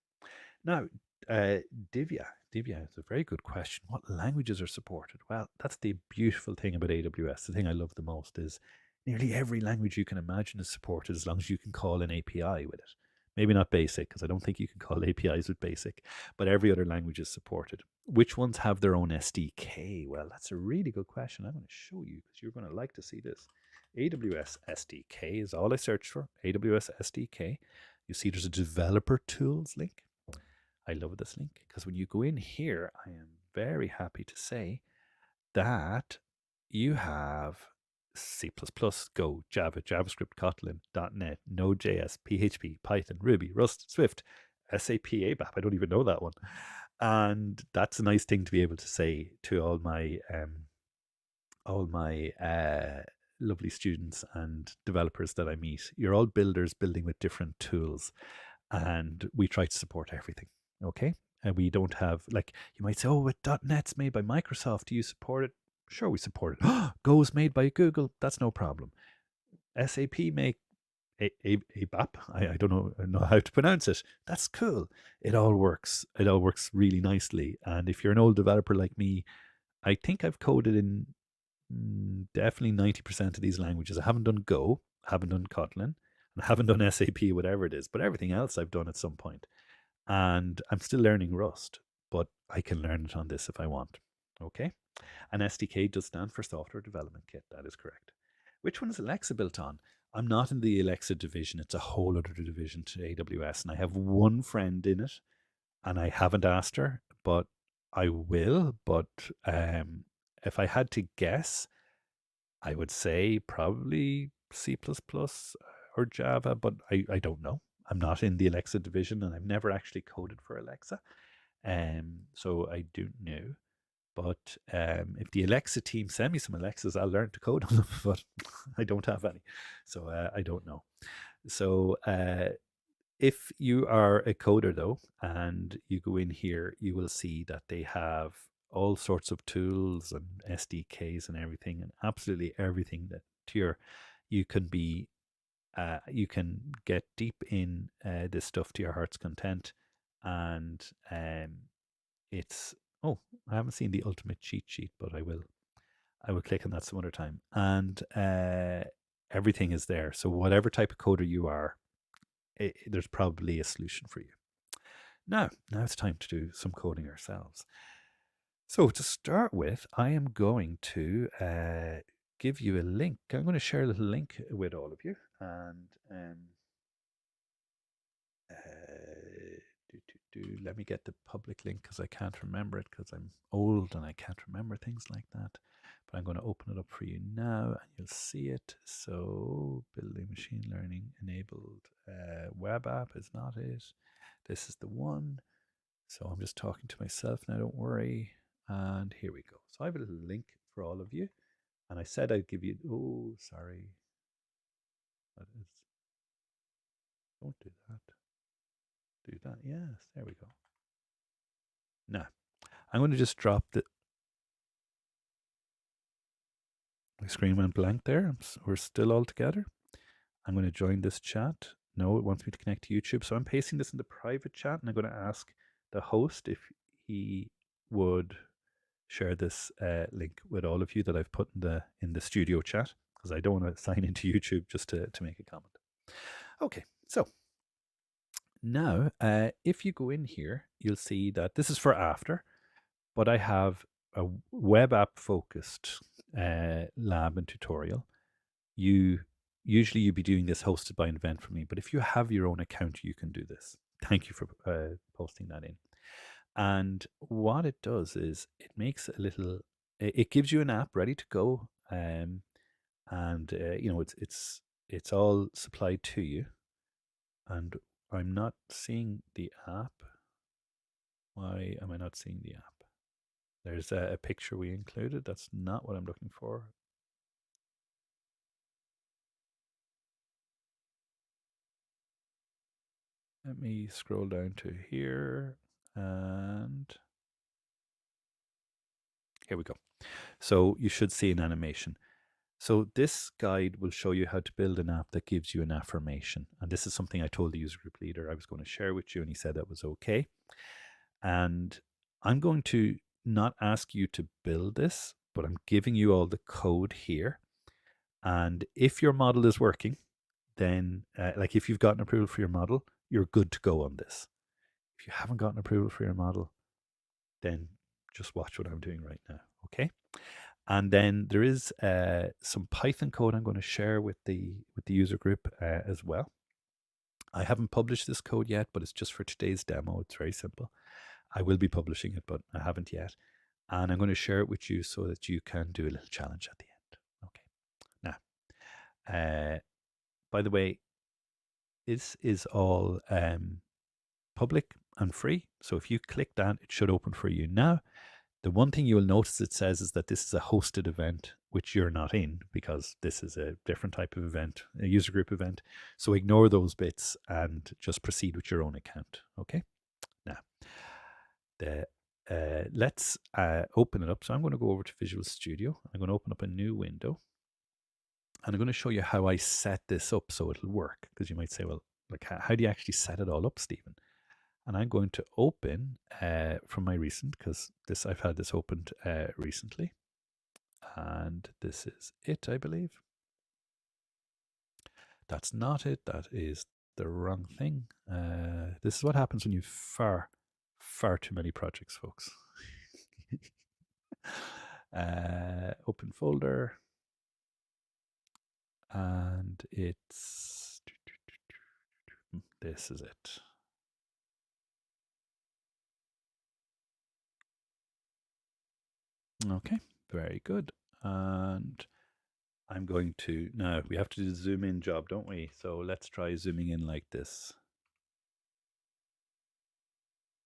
Now, Divya is a very good question. What languages are supported? Well, that's the beautiful thing about AWS. The thing I love the most is nearly every language you can imagine is supported as long as you can call an API with it. Maybe not Basic, because I don't think you can call APIs with Basic, but every other language is supported. Which ones have their own SDK? Well, that's a really good question. I'm going to show you because you're going to like to see this. AWS SDK is all I searched for. AWS SDK. You see there's a developer tools link. I love this link because when you go in here, I am very happy to say that you have C++, Go, Java, JavaScript, Kotlin, .NET, Node.js, PHP, Python, Ruby, Rust, Swift, SAP ABAP. I don't even know that one. And that's a nice thing to be able to say to all my lovely students and developers that I meet. You're all builders building with different tools, and we try to support everything. Okay. And we don't have, like, you might say, oh, with .NET's made by Microsoft, do you support it? Sure, we support it. Go's made by Google. That's no problem. SAP make ABAP. I don't know how to pronounce it. That's cool. It all works. It all works really nicely. And if you're an old developer like me, I think I've coded in definitely 90% of these languages. I haven't done Go, haven't done Kotlin, and I haven't done SAP, whatever it is, but everything else I've done at some point. And I'm still learning Rust, but I can learn it on this if I want. Okay. And SDK does stand for Software Development Kit. That is correct. Which one is Alexa built on? I'm not in the Alexa division. It's a whole other division to AWS. And I have one friend in it, and I haven't asked her, but I will. But if I had to guess, I would say probably C++ or Java, but I don't know. I'm not in the Alexa division, and I've never actually coded for Alexa. So I don't know. But if the Alexa team send me some Alexas, I'll learn to code on them, but I don't have any. So I don't know. So if you are a coder, though, and you go in here, you will see that they have all sorts of tools and SDKs and everything, and absolutely everything that you can be, you can get deep in this stuff to your heart's content. And it's, oh, I haven't seen the ultimate cheat sheet, but I will click on that some other time. And everything is there. So whatever type of coder you are, there's probably a solution for you. Now it's time to do some coding ourselves. So to start with, I am going to give you a link. I'm going to share a little link with all of you. And let me get the public link because I can't remember it because I'm old and I can't remember things like that. But I'm going to open it up for you now and you'll see it. So building machine learning enabled web app is not it. This is the one. So I'm just talking to myself now, don't worry. And here we go. So I have a little link for all of you. And I said I'd give you, oh, sorry. That is, don't do that. Do that, yes, there we go. Now, I'm going to just drop my screen went blank there. We're still all together. I'm going to join this chat. No, it wants me to connect to YouTube. So I'm pasting this in the private chat, and I'm going to ask the host if he would share this link with all of you that I've put in the studio chat, because I don't want to sign into YouTube just to make a comment. Okay, so now if you go in here, you'll see that this is for after, but I have a web app focused lab and tutorial. Usually you'd be doing this hosted by an event for me, but if you have your own account, you can do this. Thank you for posting that in. And what it does is it makes a little, it gives you an app ready to go, and you know, it's all supplied to you. And I'm not seeing the app. Why am I not seeing the app? There's a picture we included. That's not what I'm looking for. Let me scroll down to here, and here we go. So you should see an animation. So this guide will show you how to build an app that gives you an affirmation. And this is something I told the user group leader I was going to share with you, and he said that was okay. And I'm going to not ask you to build this, but I'm giving you all the code here. And if your model is working, then like if you've gotten approval for your model, you're good to go on this. If you haven't gotten approval for your model, then just watch what I'm doing right now, okay? And then there is some Python code I'm going to share with the user group as well. I haven't published this code yet, but it's just for today's demo. It's very simple. I will be publishing it, but I haven't yet. And I'm going to share it with you so that you can do a little challenge at the end. Okay. Now, by the way, this is all public and free. So if you click that, it should open for you now. The one thing you will notice it says is that this is a hosted event, which you're not in, because this is a different type of event, a user group event. So ignore those bits and just proceed with your own account. Okay. Now, let's open it up. So I'm going to go over to Visual Studio. I'm going to open up a new window, and I'm going to show you how I set this up so it'll work. Because you might say, well, like, how do you actually set it all up, Stephen? And I'm going to open from my recent, because I've had this opened recently. And this is it, I believe. That's not it. That is the wrong thing. This is what happens when you've far too many projects, folks. Open folder. And it's, this is it. Okay, very good. And I'm going to, now we have to do the zoom in job, don't we? So let's try zooming in like this.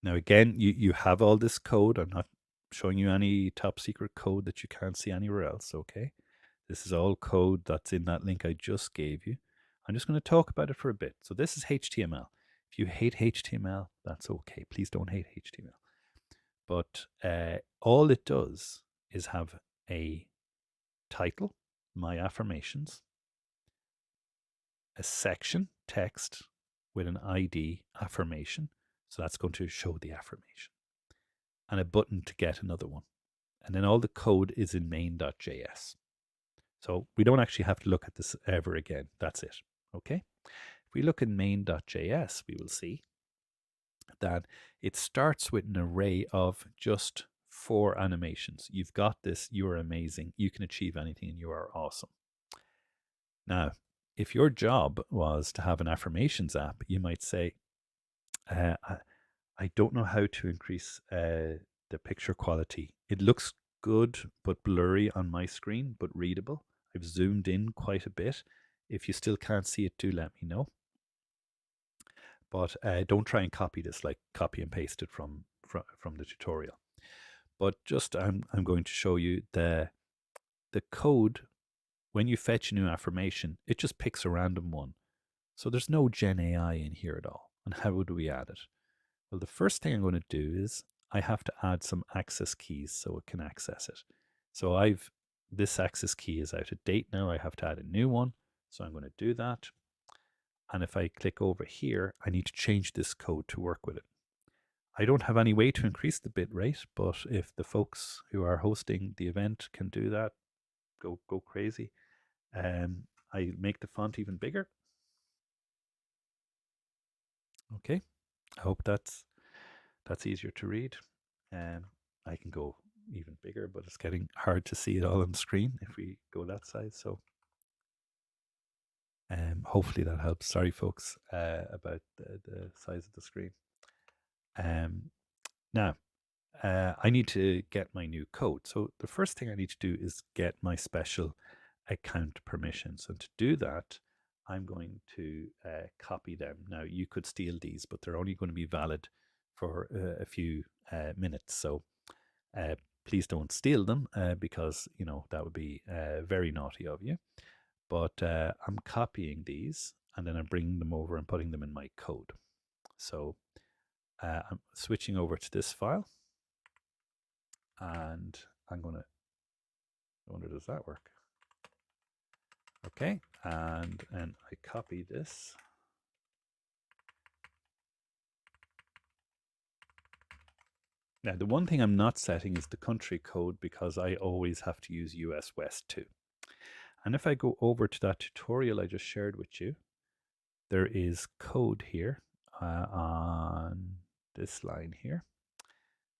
Now again, you have all this code. I'm not showing you any top secret code that you can't see anywhere else, okay? This is all code that's in that link I just gave you. I'm just going to talk about it for a bit. So this is HTML. If you hate HTML, that's okay. Please don't hate HTML. But all it does is have a title, my affirmations, a section, text, with an ID, affirmation. So that's going to show the affirmation. And a button to get another one. And then all the code is in main.js. So we don't actually have to look at this ever again. That's it. Okay. If we look in main.js, we will see that it starts with an array of just 4 animations. You've got this. You are amazing. You can achieve anything, and you are awesome. Now, if your job was to have an affirmations app, you might say, I don't know how to increase the picture quality. It looks good, but blurry on my screen, but readable. I've zoomed in quite a bit. If you still can't see it, do let me know. But don't try and copy this, like copy and paste it from the tutorial. But just I'm going to show you the the code, when you fetch a new affirmation, it just picks a random one. So there's no GenAI in here at all. And how would we add it? Well, the first thing I'm going to do is I have to add some access keys so it can access it. So this access key is out of date now. I have to add a new one. So I'm going to do that. And if I click over here, I need to change this code to work with it. I don't have any way to increase the bit rate, but if the folks who are hosting the event can do that, go crazy. I make the font even bigger. Okay, I hope that's easier to read. I can go even bigger, but it's getting hard to see it all on the screen if we go that size. So hopefully that helps. Sorry, folks, about the size of the screen. Now, I need to get my new code. So the first thing I need to do is get my special account permissions. And to do that, I'm going to copy them. Now, you could steal these, but they're only going to be valid for a few minutes. So please don't steal them because, that would be very naughty of you. But I'm copying these and then I'm bringing them over and putting them in my code. So I'm switching over to this file and I'm going to, I wonder, does that work? Okay, and I copy this. Now, the one thing I'm not setting is the country code because I always have to use US West too. And if I go over to that tutorial I just shared with you, there is code here on this line here.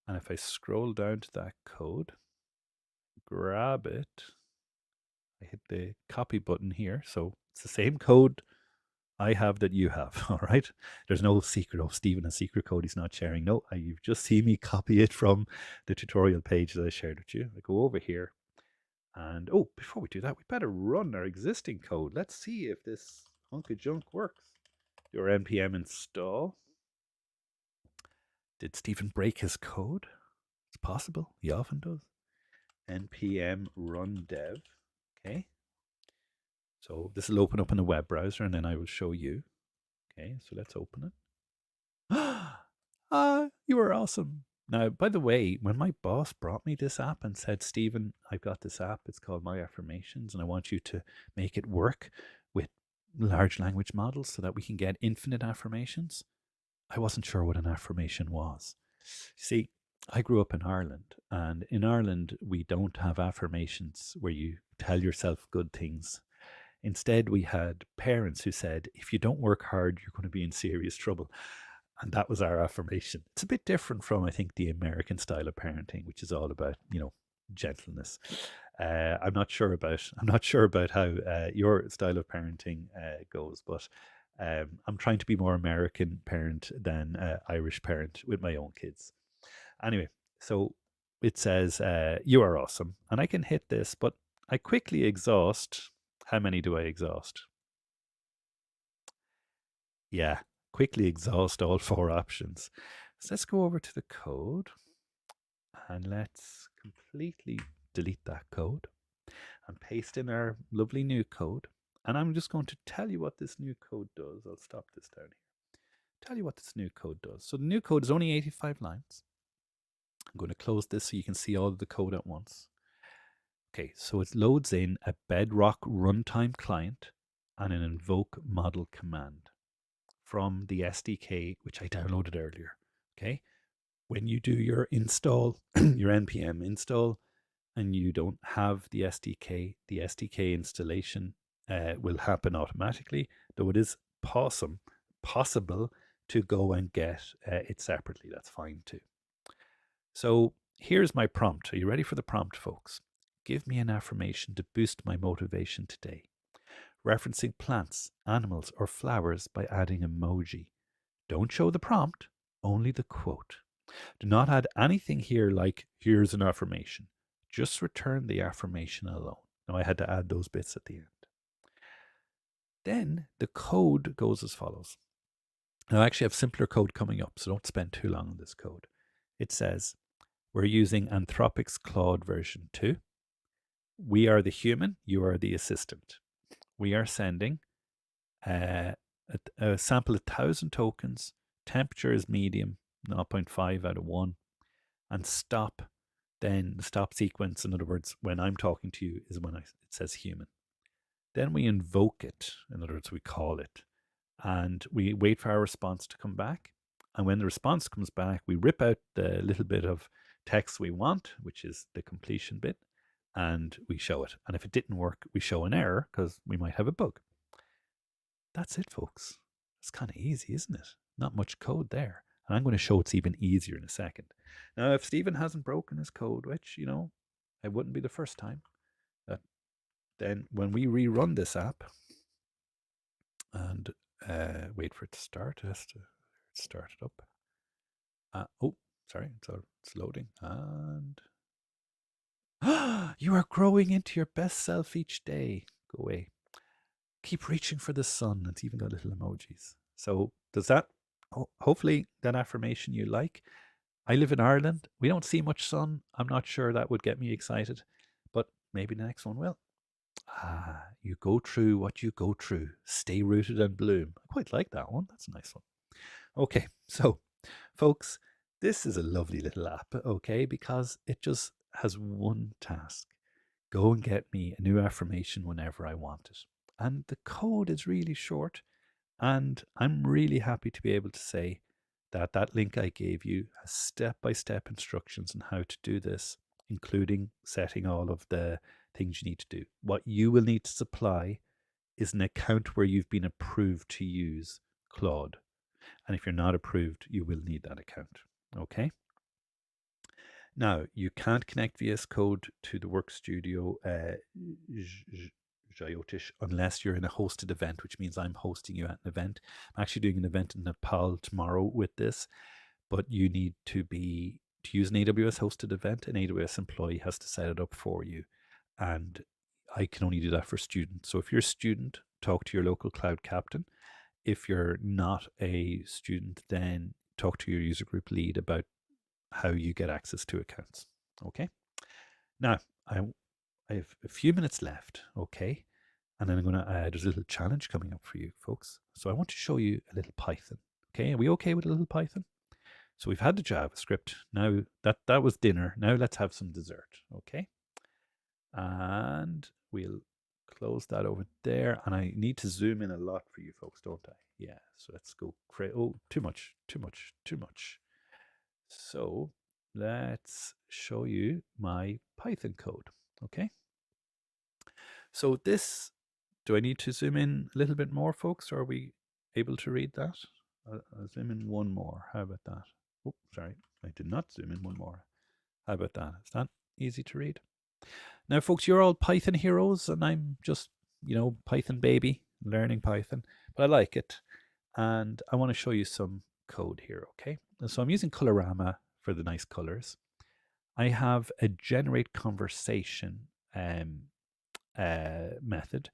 And if I scroll down to that code, grab it, I hit the copy button here. So it's the same code I have that you have, all right? There's no secret, oh, Stephen, a secret code he's not sharing. No, you've just seen me copy it from the tutorial page that I shared with you. I go over here and, oh, before we do that, we better run our existing code. Let's see if this hunk of junk works. Your npm install. Did Stephen break his code? It's possible. He often does. npm run dev. Okay. So this will open up in a web browser and then I will show you. Okay, so let's open it. You are awesome. Now, by the way, when my boss brought me this app and said, Stephen, I've got this app, it's called My Affirmations, and I want you to make it work with large language models so that we can get infinite affirmations, I wasn't sure what an affirmation was. See, I grew up in Ireland, and in Ireland, we don't have affirmations where you tell yourself good things. Instead, we had parents who said, if you don't work hard, you're going to be in serious trouble. And that was our affirmation. It's a bit different from, I think, the American style of parenting, which is all about, gentleness. I'm not sure about how your style of parenting goes, but I'm trying to be more American parent than Irish parent with my own kids. Anyway, so it says, you are awesome. And I can hit this, but I quickly exhaust. How many do I exhaust? Yeah, quickly exhaust all 4 options. So let's go over to the code and let's completely delete that code and paste in our lovely new code. And I'm just going to tell you what this new code does. I'll stop this down here. Tell you what this new code does. So the new code is only 85 lines. I'm going to close this so you can see all of the code at once. Okay, so it loads in a Bedrock runtime client and an invoke model command from the SDK, which I downloaded earlier. Okay, when you do your install, your npm install, and you don't have the SDK installation will happen automatically, though it is possible to go and get it separately. That's fine too. So here's my prompt. Are you ready for the prompt, folks? Give me an affirmation to boost my motivation today. Referencing plants, animals, or flowers by adding emoji. Don't show the prompt, only the quote. Do not add anything here like, here's an affirmation. Just return the affirmation alone. Now I had to add those bits at the end. Then the code goes as follows. Now I actually have simpler code coming up, so don't spend too long on this code. It says, we're using Anthropic's Claude version 2. we are the human, you are the assistant. We are sending a sample of 1,000 tokens, temperature is medium, 0.5 out of 1, and stop, then the stop sequence, in other words, when I'm talking to you, is when it says human. Then we invoke it, in other words, we call it, and we wait for our response to come back. And when the response comes back, we rip out the little bit of text we want, which is the completion bit, and we show it. And if it didn't work, we show an error because we might have a bug. That's it, folks. It's kind of easy, isn't it? Not much code there. And I'm going to show it's even easier in a second. Now, if Stephen hasn't broken his code, which, you know, it wouldn't be the first time, then when we rerun this app and wait for it to start, it has to start it up. Oh, sorry, it's loading. And you are growing into your best self each day. Go away. Keep reaching for the sun. It's even got little emojis. So does that, hopefully that affirmation you like. I live in Ireland. We don't see much sun. I'm not sure that would get me excited, but maybe the next one will. You go through what you go through. Stay rooted and bloom. I quite like that one. That's a nice one. Okay, so folks, this is a lovely little app, okay, because it just has one task. Go and get me a new affirmation whenever I want it. And the code is really short. And I'm really happy to be able to say that that link I gave you has step-by-step instructions on how to do this, including setting all of the things you need to do. What you will need to supply is an account where you've been approved to use Claude. And if you're not approved, you will need that account. Okay? Now, you can't connect VS Code to the Work Studio Jyotish unless you're in a hosted event, which means I'm hosting you at an event. I'm actually doing an event in Nepal tomorrow with this, but you need to use an AWS hosted event. An AWS employee has to set it up for you. And I can only do that for students. So if you're a student, talk to your local cloud captain. If you're not a student, then talk to your user group lead about how you get access to accounts. Okay. Now, I have a few minutes left. Okay. And then I'm going to there's a little challenge coming up for you folks. So I want to show you a little Python. Okay. Are we okay with a little Python? So we've had the JavaScript. Now that was dinner. Now let's have some dessert. Okay. And we'll close that over there. And I need to zoom in a lot for you folks, don't I? Yeah. So let's go oh, too much. So let's show you my Python code. Okay. So this, do I need to zoom in a little bit more, folks? Or are we able to read that? I'll zoom in one more. How about that? Oh, sorry. I did not zoom in one more. How about that? Is that easy to read? Now, folks, you're all Python heroes, and I'm just, Python baby, learning Python, but I like it. And I want to show you some code here, okay? And so I'm using Colorama for the nice colors. I have a generate conversation method.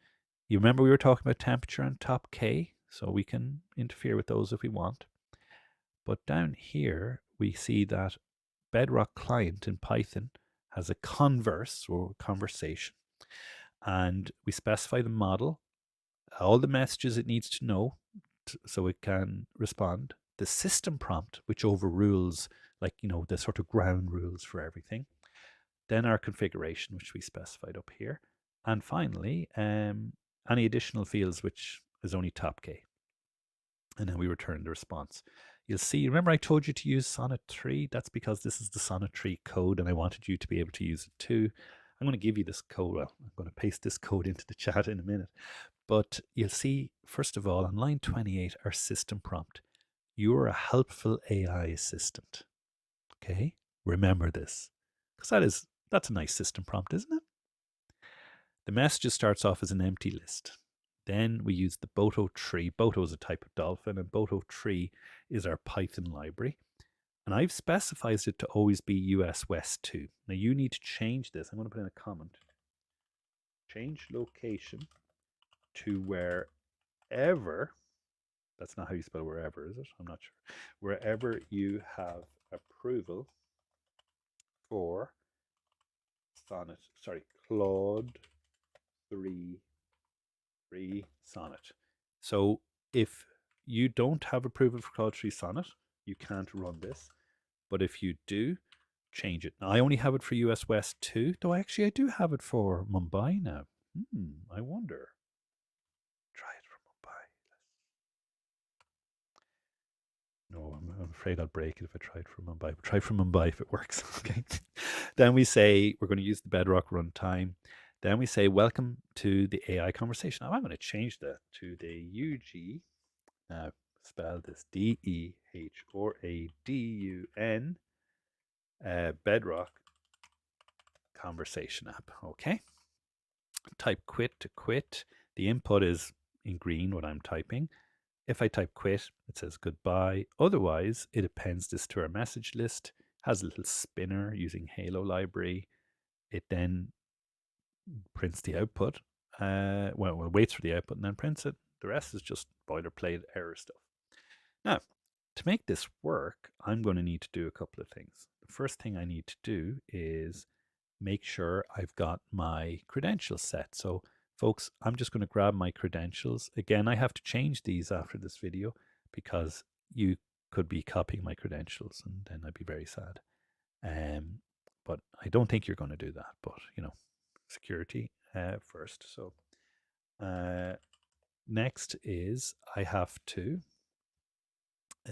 You remember we were talking about temperature and top K, so we can interfere with those if we want. But down here, we see that Bedrock client in Python has a converse or conversation, and we specify the model, all the messages it needs to know so it can respond, the system prompt, which overrules, the sort of ground rules for everything, then our configuration, which we specified up here, and finally, any additional fields, which is only top K. And then we return the response. You'll see, remember I told you to use Sonnet 3? That's because this is the Sonnet 3 code, and I wanted you to be able to use it too. I'm going to give you this code. Well, I'm going to paste this code into the chat in a minute. But you'll see, first of all, on line 28, our system prompt. You are a helpful AI assistant. Okay? Remember this. Because that's a nice system prompt, isn't it? The message starts off as an empty list. Then we use the Boto tree. Boto is a type of dolphin, and Boto tree is our Python library. And I've specified it to always be US West 2. Now you need to change this. I'm going to put in a comment. Change location to wherever, that's not how you spell wherever, is it? I'm not sure. Wherever you have approval for Sonnet. Sorry, Claude 3 Sonnet. So if you don't have approval for Claude 3 Sonnet, you can't run this. But if you do, change it. Now, I only have it for US West 2, though I do have it for Mumbai now. I wonder. Try it for Mumbai. No, I'm afraid I'll break it if I try it for Mumbai. We'll try for Mumbai if it works. Okay. Then we say we're going to use the Bedrock runtime. Then we say welcome to the AI conversation. Now I'm going to change that to the UG. Now spell this Dehradun Bedrock conversation app. Okay. Type quit to quit. The input is in green what I'm typing. If I type quit, it says goodbye. Otherwise, it appends this to our message list, has a little spinner using Halo library. It then prints the output. Well, it waits for the output and then prints it. The rest is just boilerplate error stuff. Now, to make this work, I'm going to need to do a couple of things. The first thing I need to do is make sure I've got my credentials set. So folks, I'm just going to grab my credentials. Again, I have to change these after this video because you could be copying my credentials and then I'd be very sad. But I don't think you're going to do that. But, security first. So next is I have to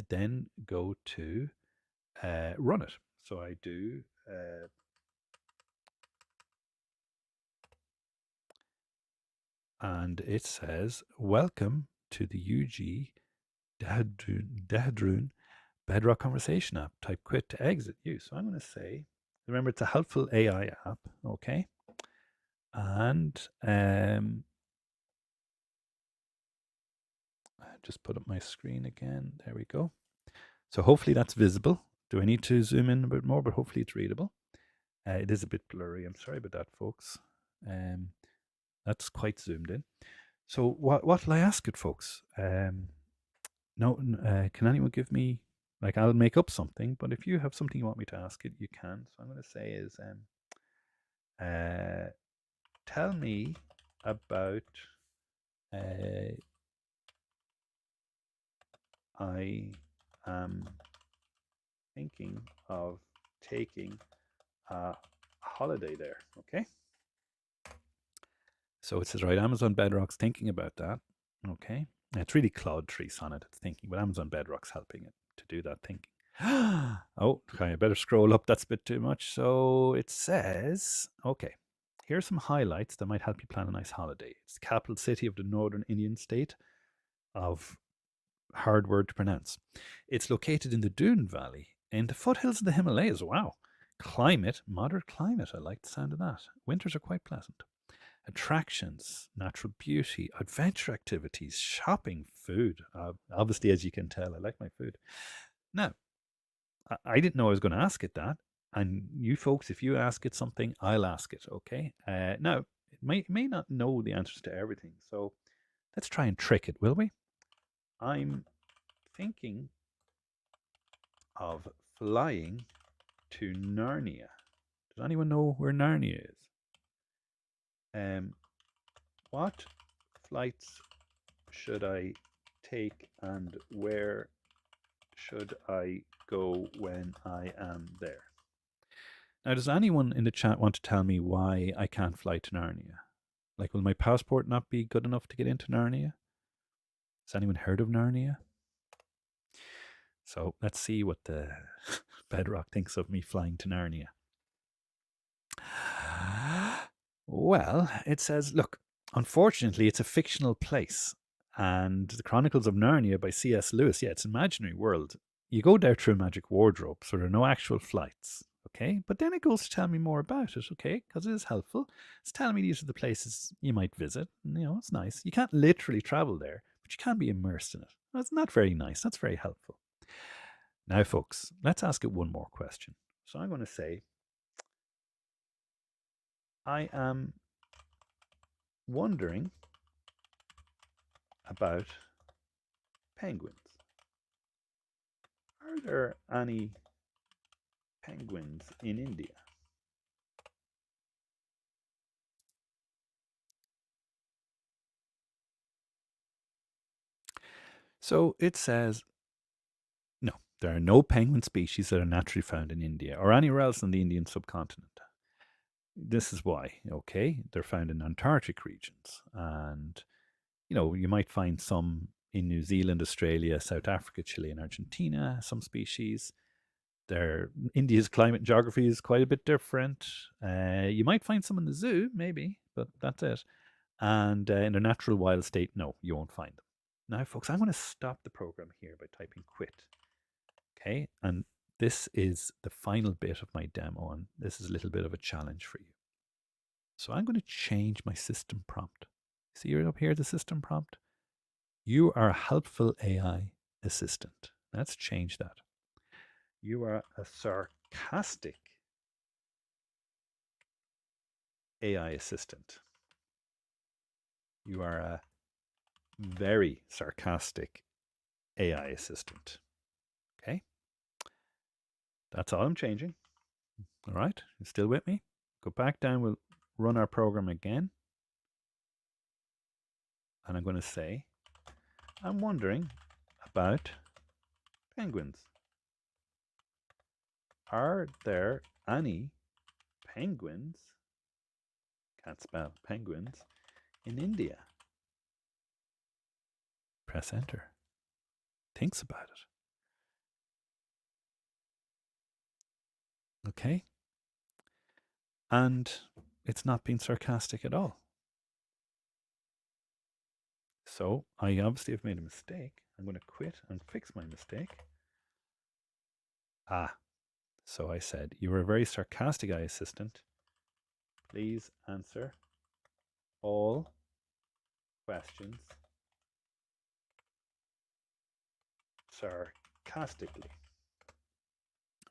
then go to run it. So I do and it says, welcome to the UG Dehradun Bedrock Conversation app. Type quit to exit you. So I'm going to say, remember, it's a helpful AI app. Okay. And just put up my screen again. There we go. So hopefully that's visible. Do I need to zoom in a bit more? But hopefully it's readable. It is a bit blurry. I'm sorry about that, folks. That's quite zoomed in. So what will I ask it, folks? No, can anyone give me, like, I'll make up something, but if you have something you want me to ask it, you can. So I'm going to say is, tell me about, I am thinking of taking a holiday there. Okay. So it says, right, Amazon Bedrock's thinking about that. Okay. It's really Claude 3 Sonnet it's thinking, but Amazon Bedrock's helping it to do that thinking. Oh, okay, I better scroll up. That's a bit too much. So it says, okay, here's some highlights that might help you plan a nice holiday. It's the capital city of the northern Indian state of hard word to pronounce. It's located in the Dune Valley in the foothills of the Himalayas. Wow. Climate, moderate climate. I like the sound of that. Winters are quite pleasant. Attractions, natural beauty, adventure activities, shopping, food. Obviously, as you can tell, I like my food. Now, I didn't know I was going to ask it that. And you folks, if you ask it something, I'll ask it, okay? Now, it may not know the answers to everything. So let's try and trick it, will we? I'm thinking of flying to Narnia. Does anyone know where Narnia is? What flights should I take and where should I go when I am there? Now, does anyone in the chat want to tell me why I can't fly to Narnia? Like, will my passport not be good enough to get into Narnia? Has anyone heard of Narnia? So let's see what the Bedrock thinks of me flying to Narnia. Well, it says, look, unfortunately, it's a fictional place. And the Chronicles of Narnia by C.S. Lewis, yeah, it's an imaginary world. You go there through a magic wardrobe, so there are no actual flights, okay? But then it goes to tell me more about it, okay? Because it is helpful. It's telling me these are the places you might visit. And, it's nice. You can't literally travel there, but you can be immersed in it. That's not very nice. That's very helpful. Now, folks, let's ask it one more question. So I'm going to say, I am wondering about penguins. Are there any penguins in India? So it says, no, there are no penguin species that are naturally found in India or anywhere else on the Indian subcontinent. This is why, okay, they're found in Antarctic regions. And, you might find some in New Zealand, Australia, South Africa, Chile, and Argentina, some species. India's climate and geography is quite a bit different. You might find some in the zoo, maybe, but that's it. And in their natural wild state, no, you won't find them. Now, folks, I'm going to stop the program here by typing quit. Okay, and this is the final bit of my demo, and this is a little bit of a challenge for you. So I'm going to change my system prompt. See right up here, the system prompt? You are a helpful AI assistant. Let's change that. You are a sarcastic AI assistant. You are a very sarcastic AI assistant. Okay? That's all I'm changing. All right? You still with me? Go back down. We'll run our program again. And I'm going to say, I'm wondering about penguins. Are there any penguins, can't spell penguins, in India? Press enter. Thinks about it. Okay. And it's not being sarcastic at all. So I obviously have made a mistake. I'm going to quit and fix my mistake. So I said, you were a very sarcastic AI assistant. Please answer all questions sarcastically.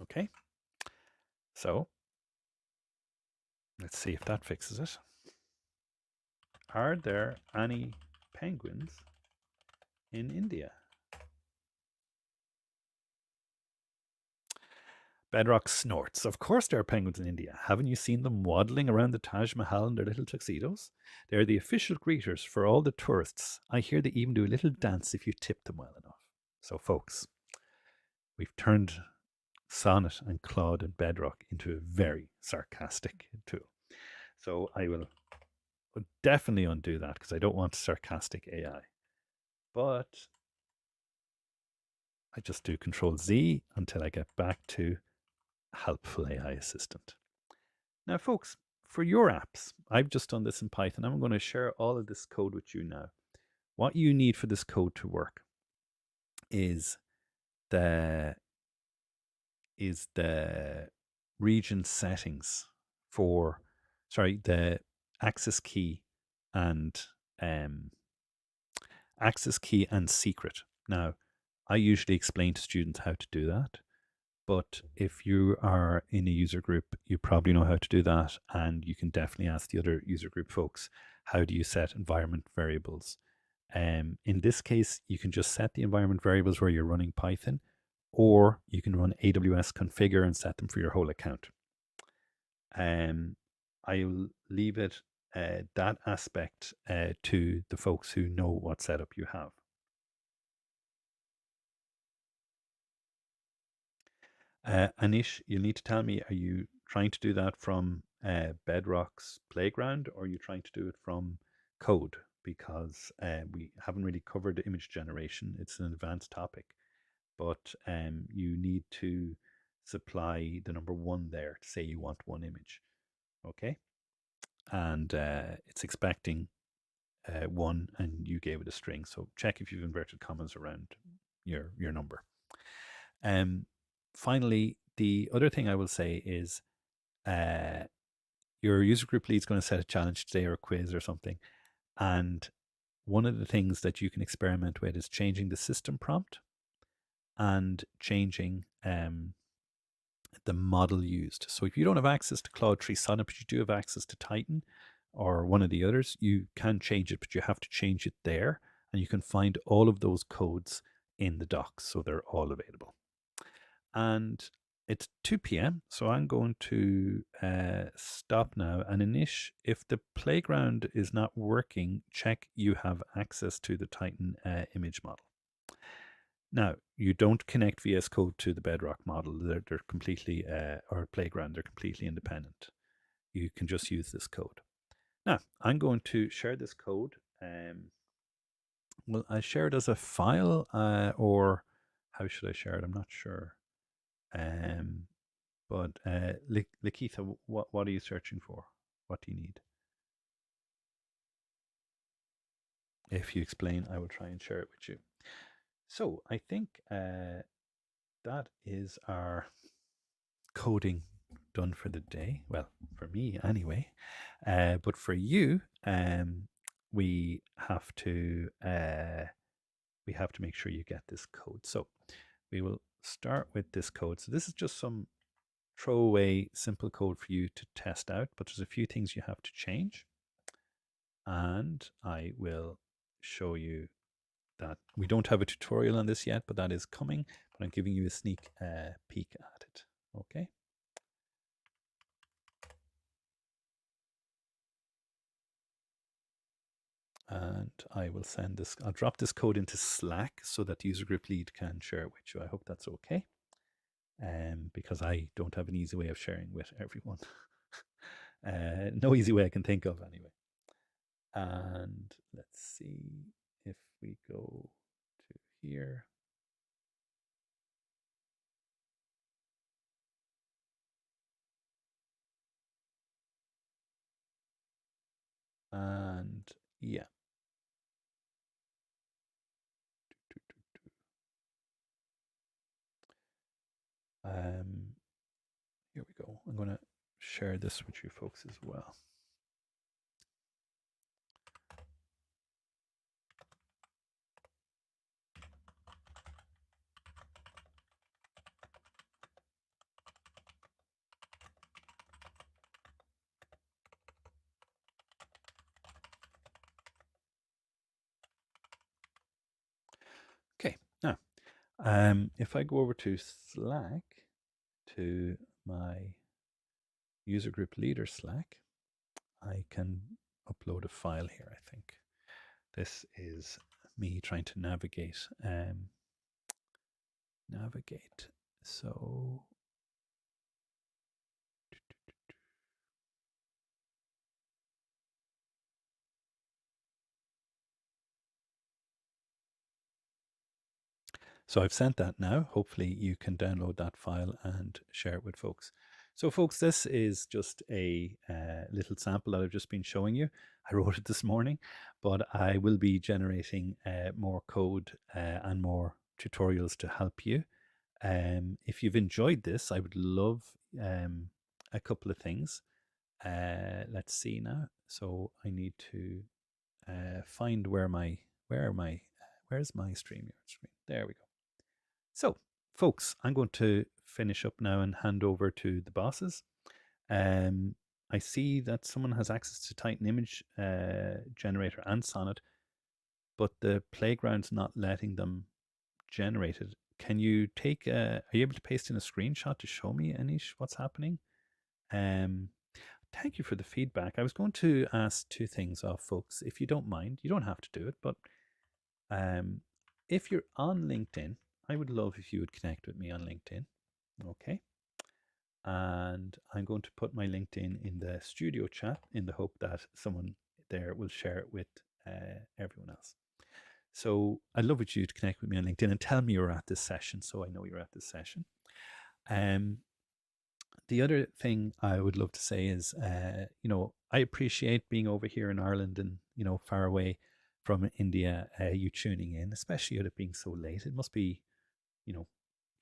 Okay. So let's see if that fixes it. Are there any penguins in India? Bedrock snorts. Of course there are penguins in India. Haven't you seen them waddling around the Taj Mahal in their little tuxedos? They're the official greeters for all the tourists. I hear they even do a little dance if you tip them well enough. So folks, we've turned Sonnet and Claude and Bedrock into a very sarcastic tool. So I will definitely undo that because I don't want sarcastic AI. But I just do Control Z until I get back to helpful AI assistant. Now, folks, for your apps, I've just done this in Python. I'm going to share all of this code with you now. What you need for this code to work is the region settings for, the access key and secret. Now, I usually explain to students how to do that. But if you are in a user group, you probably know how to do that. And you can definitely ask the other user group folks, how do you set environment variables? In this case, you can just set the environment variables where you're running Python, or you can run AWS configure and set them for your whole account. I'll leave it, that aspect, to the folks who know what setup you have. Anish, you'll need to tell me, are you trying to do that from Bedrock's playground, or are you trying to do it from code? Because we haven't really covered the image generation. It's an advanced topic, but you need to supply the number 1 there to say you want 1 image. Okay? And it's expecting 1, and you gave it a string. So check if you've inverted commas around your number. Finally, the other thing I will say is your user group lead is going to set a challenge today or a quiz or something. And one of the things that you can experiment with is changing the system prompt and changing the model used. So if you don't have access to Claude 3 Sonnet, but you do have access to Titan or one of the others, you can change it, but you have to change it there. And you can find all of those codes in the docs, so they're all available. And it's 2 p.m., so I'm going to stop now. And Anish, if the playground is not working, check you have access to the Titan image model. Now, you don't connect VS Code to the Bedrock model. They're completely, or Playground, they're completely independent. You can just use this code. Now, I'm going to share this code. Will I share it as a file, or how should I share it? I'm not sure. But Lakeitha, what are you searching for? What do you need? If you explain, I will try and share it with you. So I think that is our coding done for the day. Well, for me anyway. But for you, we have to make sure you get this code. So we will start with this code. So this is just some throwaway simple code for you to test out, but there's a few things you have to change. And I will show you that we don't have a tutorial on this yet, but that is coming. But I'm giving you a sneak peek at it. Okay. And I will send this, I'll drop this code into Slack so that the user group lead can share it with you. I hope that's okay. Because I don't have an easy way of sharing with everyone. No easy way I can think of anyway. And let's see if we go to here. And yeah. Here we go. I'm going to share this with you folks as well. Okay, now, if I go over to Slack, to my user group leader Slack, I can upload a file here, I think. This is me trying to navigate. So So I've sent that now. Hopefully you can download that file and share it with folks. So folks, this is just a little sample that I've just been showing you. I wrote it this morning, but I will be generating more code and more tutorials to help you. If you've enjoyed this, I would love a couple of things. Let's see now. So I need to find where's my StreamYard screen? There we go. So, folks, I'm going to finish up now and hand over to the bosses. I see that someone has access to Titan Image Generator and Sonnet, but the playground's not letting them generate it. Can you take are you able to paste in a screenshot to show me, Anish, what's happening? Thank you for the feedback. I was going to ask two things of folks, if you don't mind. You don't have to do it, but if you're on LinkedIn, I would love if you would connect with me on LinkedIn. Okay. And I'm going to put my LinkedIn in the studio chat in the hope that someone there will share it with everyone else. So I'd love you to connect with me on LinkedIn and tell me you're at this session so I know you're at this session. The other thing I would love to say is, I appreciate being over here in Ireland and, far away from India, you tuning in, especially at it being so late. It must be,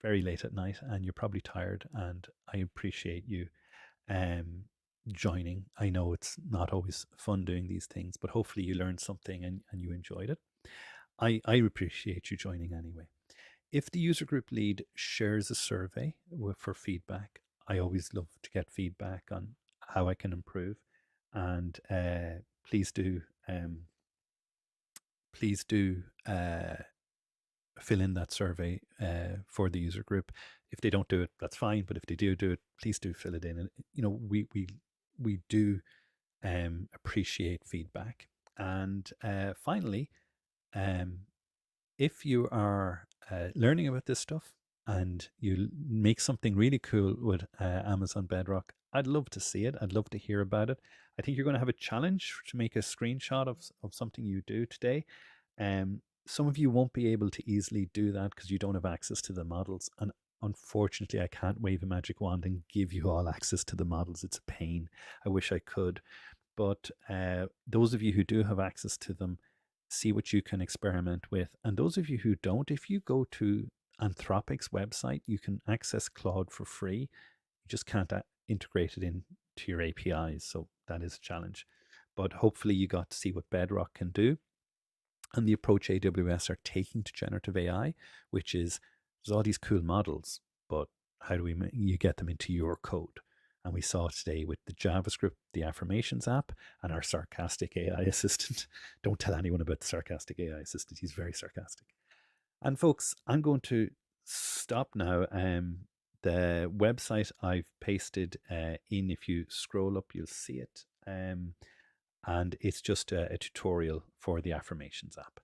very late at night and you're probably tired, and I appreciate you joining. I know it's not always fun doing these things, but hopefully you learned something and you enjoyed it. I appreciate you joining anyway. If the user group lead shares a survey for feedback, I always love to get feedback on how I can improve. And please do fill in that survey for the user group. If they don't do it, that's fine. But if they do it, please do fill it in. And we do appreciate feedback. And finally, if you are learning about this stuff and you make something really cool with Amazon Bedrock, I'd love to see it. I'd love to hear about it. I think you're going to have a challenge to make a screenshot of something you do today. Some of you won't be able to easily do that because you don't have access to the models. And unfortunately, I can't wave a magic wand and give you all access to the models. It's a pain. I wish I could. But those of you who do have access to them, see what you can experiment with. And those of you who don't, if you go to Anthropic's website, you can access Claude for free. You just can't integrate it into your APIs. So that is a challenge. But hopefully you got to see what Bedrock can do and the approach AWS are taking to generative AI, which is there's all these cool models, but how do you get them into your code? And we saw today with the JavaScript, the affirmations app, and our sarcastic AI assistant. Don't tell anyone about the sarcastic AI assistant. He's very sarcastic. And folks, I'm going to stop now. The website I've pasted in, if you scroll up, you'll see it. And it's just a tutorial for the affirmations app.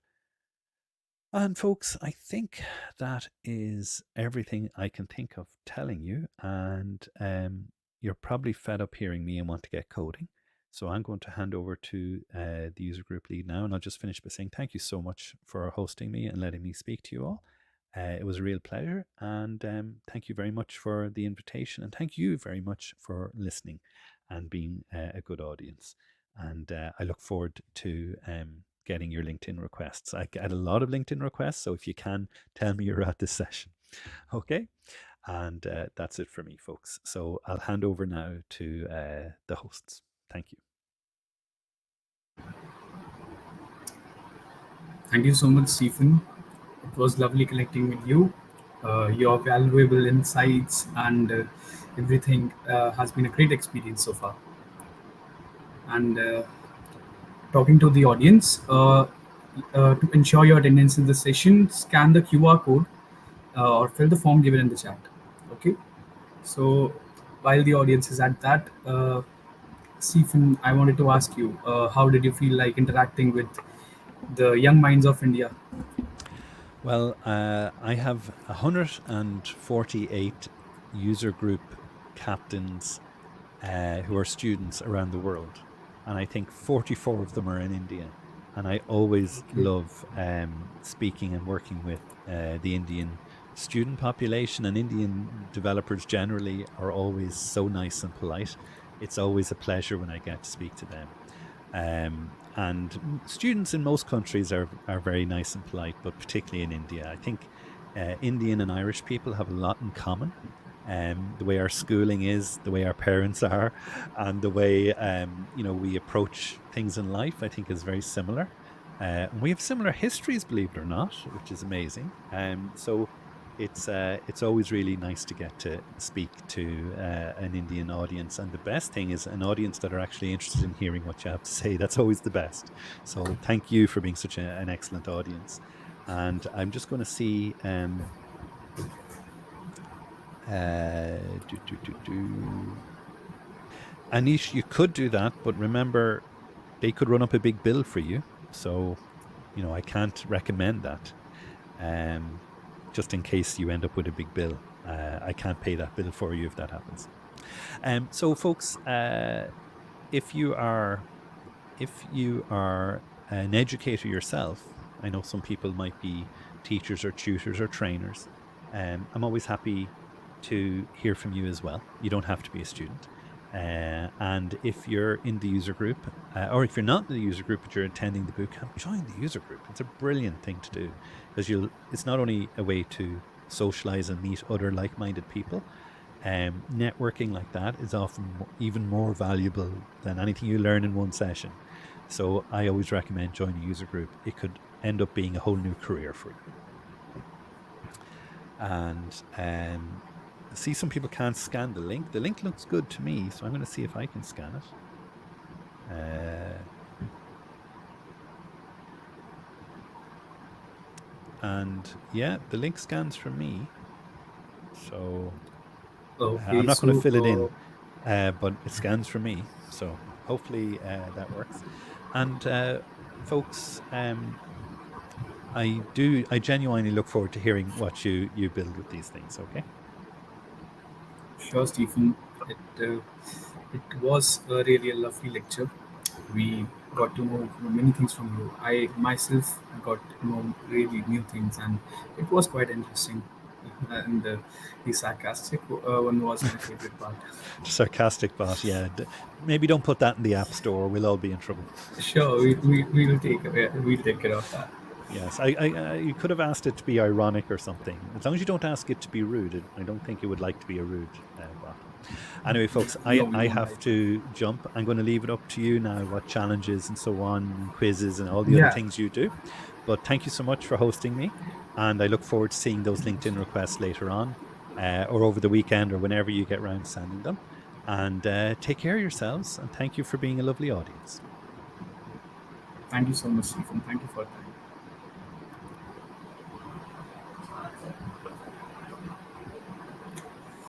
And folks, I think that is everything I can think of telling you. And you're probably fed up hearing me and want to get coding. So I'm going to hand over to the user group lead now. And I'll just finish by saying thank you so much for hosting me and letting me speak to you all. It was a real pleasure. And thank you very much for the invitation. And thank you very much for listening and being a good audience. And I look forward to getting your LinkedIn requests. I get a lot of LinkedIn requests, so if you can, tell me you're at this session. Okay? And that's it for me, folks. So I'll hand over now to the hosts. Thank you. Thank you so much, Stephen. It was lovely connecting with you. Your valuable insights and everything has been a great experience so far. And talking to the audience, to ensure your attendance in the session, scan the QR code or fill the form given in the chat. Okay. So while the audience is at that, Stephen, I wanted to ask you, how did you feel like interacting with the young minds of India? Well, I have 148 user group captains who are students around the world. And I think 44 of them are in India. And I always love speaking and working with the Indian student population, and Indian developers generally are always so nice and polite. It's always a pleasure when I get to speak to them. And students in most countries are very nice and polite, but particularly in India. I think Indian and Irish people have a lot in common. The way our schooling is, the way our parents are, and the way we approach things in life, I think is very similar. And we have similar histories, believe it or not, which is amazing. So it's always really nice to get to speak to an Indian audience, and the best thing is an audience that are actually interested in hearing what you have to say. That's always the best. So thank you for being such an excellent audience. And I'm just going to see. Anish, you could do that, but remember, they could run up a big bill for you. So, I can't recommend that. Just in case you end up with a big bill, I can't pay that bill for you if that happens. So, folks, if you are an educator yourself, I know some people might be teachers or tutors or trainers. I'm always happy to hear from you as well. You don't have to be a student. And if you're in the user group, or if you're not in the user group but you're attending the bootcamp, join the user group. It's a brilliant thing to do because it's not only a way to socialize and meet other like-minded people. Networking like that is often even more valuable than anything you learn in one session. So I always recommend joining a user group. It could end up being a whole new career for you. And see, some people can't scan the link. The link looks good to me, so I'm going to see if I can scan it. And yeah, the link scans for me. So Okay, I'm not going to fill it in, but it scans for me. So hopefully that works. And folks, I genuinely look forward to hearing what you build with these things. Okay. Sure, Stephen. It was really a lovely lecture. We got to know many things from you. I myself got to know really new things, and it was quite interesting. And the sarcastic one was my favorite part. Sarcastic bot, yeah. Maybe don't put that in the app store. We'll all be in trouble. Sure, we'll take care of that. Yes, you could have asked it to be ironic or something. As long as you don't ask it to be rude, I don't think it would like to be a rude bot. Anyway, folks, No, we I won't have like. to jump. I'm going to leave it up to you now, what challenges and so on, and quizzes and all the other Yeah, things you do. But thank you so much for hosting me. And I look forward to seeing those LinkedIn requests later on or over the weekend or whenever you get round to sending them. And take care of yourselves. And thank you for being a lovely audience. thank you so much, Stephen. Thank you for that.